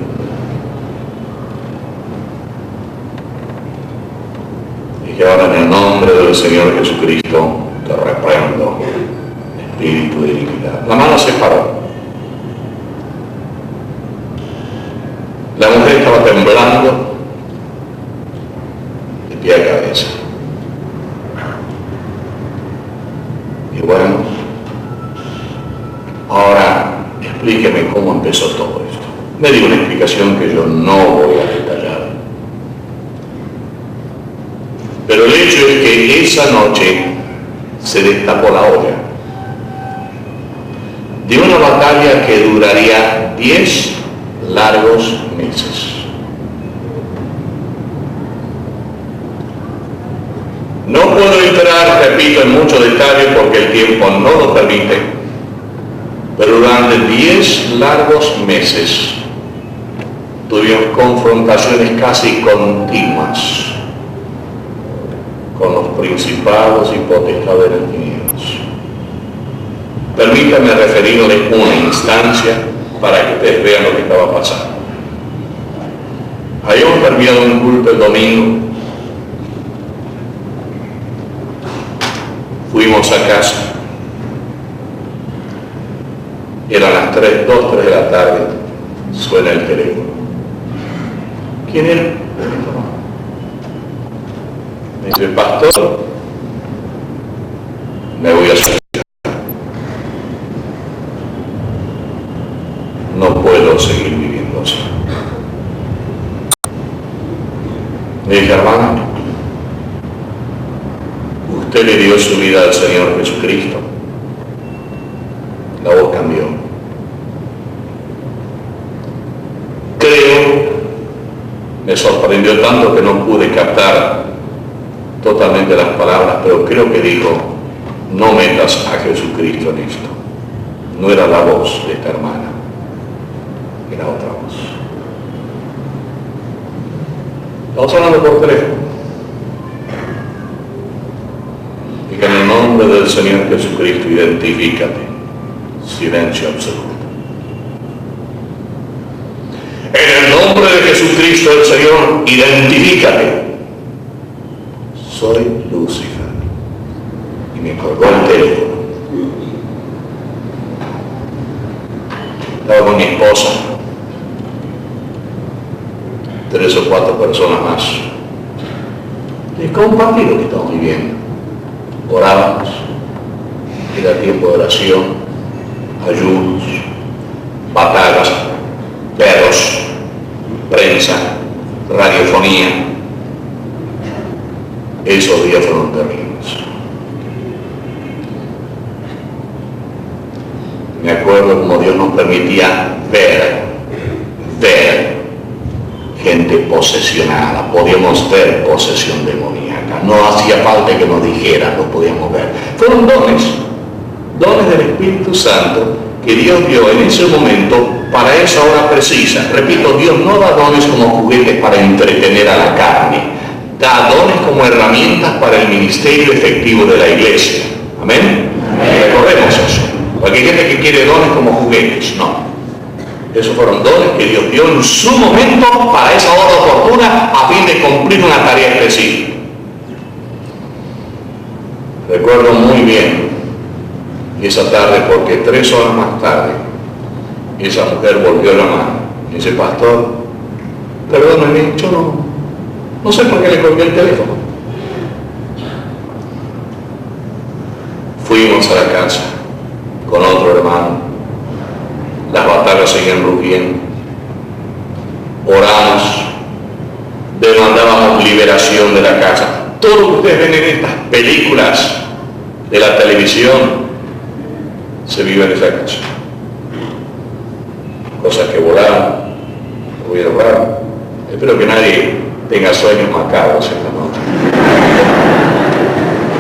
Speaker 3: Dije, ahora en el nombre del Señor Jesucristo te reprendo, espíritu de iniquidad. La mano se paró. La mujer estaba temblando de pie a cabeza. Y bueno, ahora explíqueme cómo empezó todo esto. Me dio una explicación que yo no voy a detallar. Pero el hecho es que esa noche se destapó la olla de una batalla que duraría 10 largos meses. No puedo entrar, repito, en mucho detalle porque el tiempo no lo permite, pero durante 10 largos meses tuvimos confrontaciones casi continuas con los principados y potestades de las tinieblas. Permítanme referirles una instancia para que ustedes vean lo que estaba pasando. Habíamos terminado un culto el domingo, fuimos a casa, eran las 3 de la tarde, suena el teléfono. ¿Quién era? Me dice, pastor, me voy a suicidar. No puedo seguir viviendo así. Me dije, hermano, usted le dio su vida al Señor Jesucristo. La voz cambió. Creo, me sorprendió tanto que no pude captar totalmente las palabras, pero creo que dijo, no metas a Jesucristo en esto. No era la voz de esta hermana, era otra voz. Estamos hablando por teléfono. Y que en el nombre del Señor Jesucristo identifícate. Silencio absoluto. En el nombre de Jesucristo el Señor, identifícate. Soy Lucifer. Y me colgó el teléfono. Estaba con mi esposa, 3 o 4 personas más. Les compartí lo que estamos viviendo. Orábamos, era tiempo de oración, ayunos, batallas, perros, prensa, radiofonía. Esos días fueron terribles. Me acuerdo como Dios nos permitía ver gente posesionada, podíamos ver posesión demoníaca, no hacía falta que nos dijeran, lo podíamos ver. Fueron dones del Espíritu Santo que Dios dio en ese momento para esa hora precisa. Repito, Dios no da dones como juguetes para entretener a la carne, da dones como herramientas para el ministerio efectivo de la iglesia. Amén. Recordemos eso. Porque hay gente que quiere dones como juguetes. No. Esos fueron dones que Dios dio en su momento para esa hora oportuna a fin de cumplir una tarea específica. Recuerdo muy bien esa tarde porque 3 horas más tarde esa mujer volvió la mano y dice, pastor, perdóname, yo no sé por qué le colgué el teléfono. Fuimos a la casa con otro hermano, las batallas seguían rugiendo, oramos, demandábamos liberación de la casa. Todo lo que ustedes ven en estas películas de la televisión se vive en esa casa. Cosas que volaron, ruido raro. Espero que nadie tenga sueños macabros esta noche.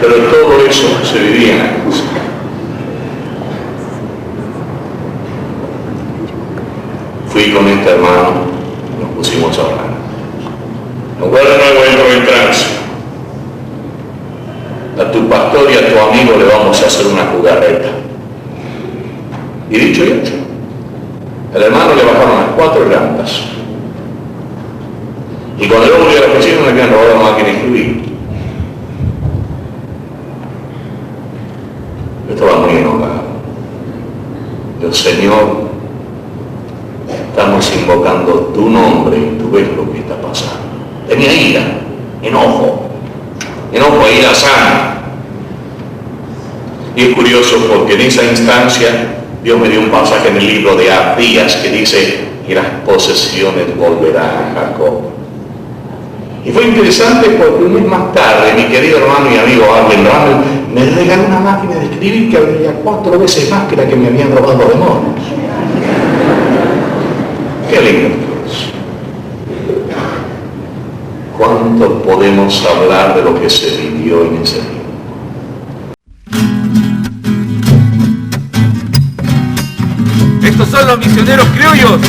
Speaker 3: Pero todo eso se vivía en la casa. Fui con este hermano, nos pusimos a hablar. Ahora no vuelvo en trance. A tu pastor y a tu amigo le vamos a hacer una jugarreta. Y dicho y hecho. El hermano le bajaron las 4 llantas. Y cuando yo volví a la oficina me habían robado la máquina de escribir. Yo estaba muy enojado. Yo, Señor, estamos invocando tu nombre y tú ves lo que está pasando. Tenía ira, enojo, ira sana. Y es curioso porque en esa instancia Dios me dio un pasaje en el libro de Abdías que dice, y las posesiones volverán a Jacob. Y fue interesante porque un mes más tarde mi querido hermano y amigo Arlen Rummel me regaló una máquina de escribir que valía 4 veces más que la que me habían robado los demonios. Qué lindo Dios. ¿Cuánto podemos hablar de lo que se vivió en ese día?
Speaker 4: Estos son los misioneros criollos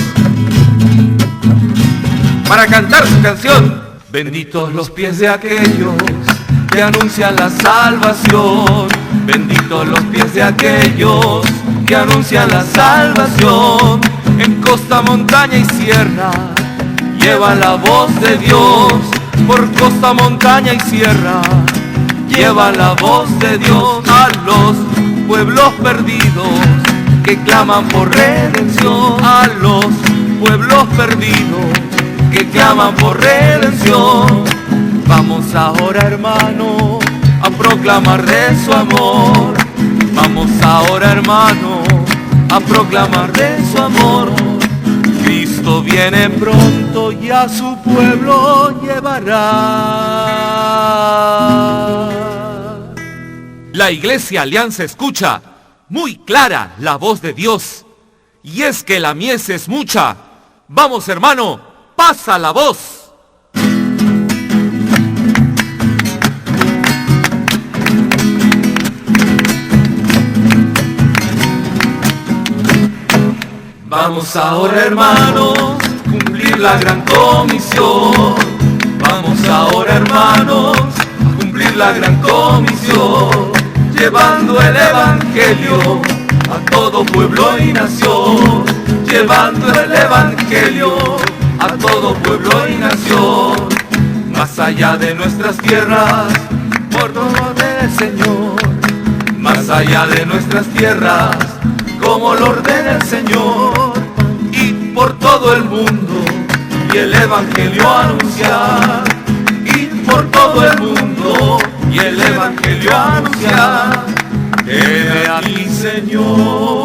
Speaker 4: para cantar su canción. Benditos los pies de aquellos que anuncian la salvación. Benditos los pies de aquellos que anuncian la salvación. En costa, montaña y sierra llevan la voz de Dios. Por costa, montaña y sierra llevan la voz de Dios a los pueblos perdidos que claman por redención, a los pueblos perdidos que claman por redención. Vamos ahora, hermano, a proclamar de su amor. Vamos ahora, hermano, a proclamar de su amor. Cristo viene pronto y a su pueblo llevará. La Iglesia Alianza escucha muy clara la voz de Dios, y es que la mies es mucha. Vamos, hermano, pasa la voz. Vamos ahora, hermanos, cumplir la gran comisión. Vamos ahora, hermanos, cumplir la gran comisión, llevando el evangelio a todo pueblo y nación. Llevando el evangelio a todo pueblo y nación. Más allá de nuestras tierras, por todo del Señor. Más allá de nuestras tierras, como lo ordena el Señor. Y por todo el mundo, y el evangelio anunciar. Y por todo el mundo, y el evangelio anunciar. He aquí, Señor.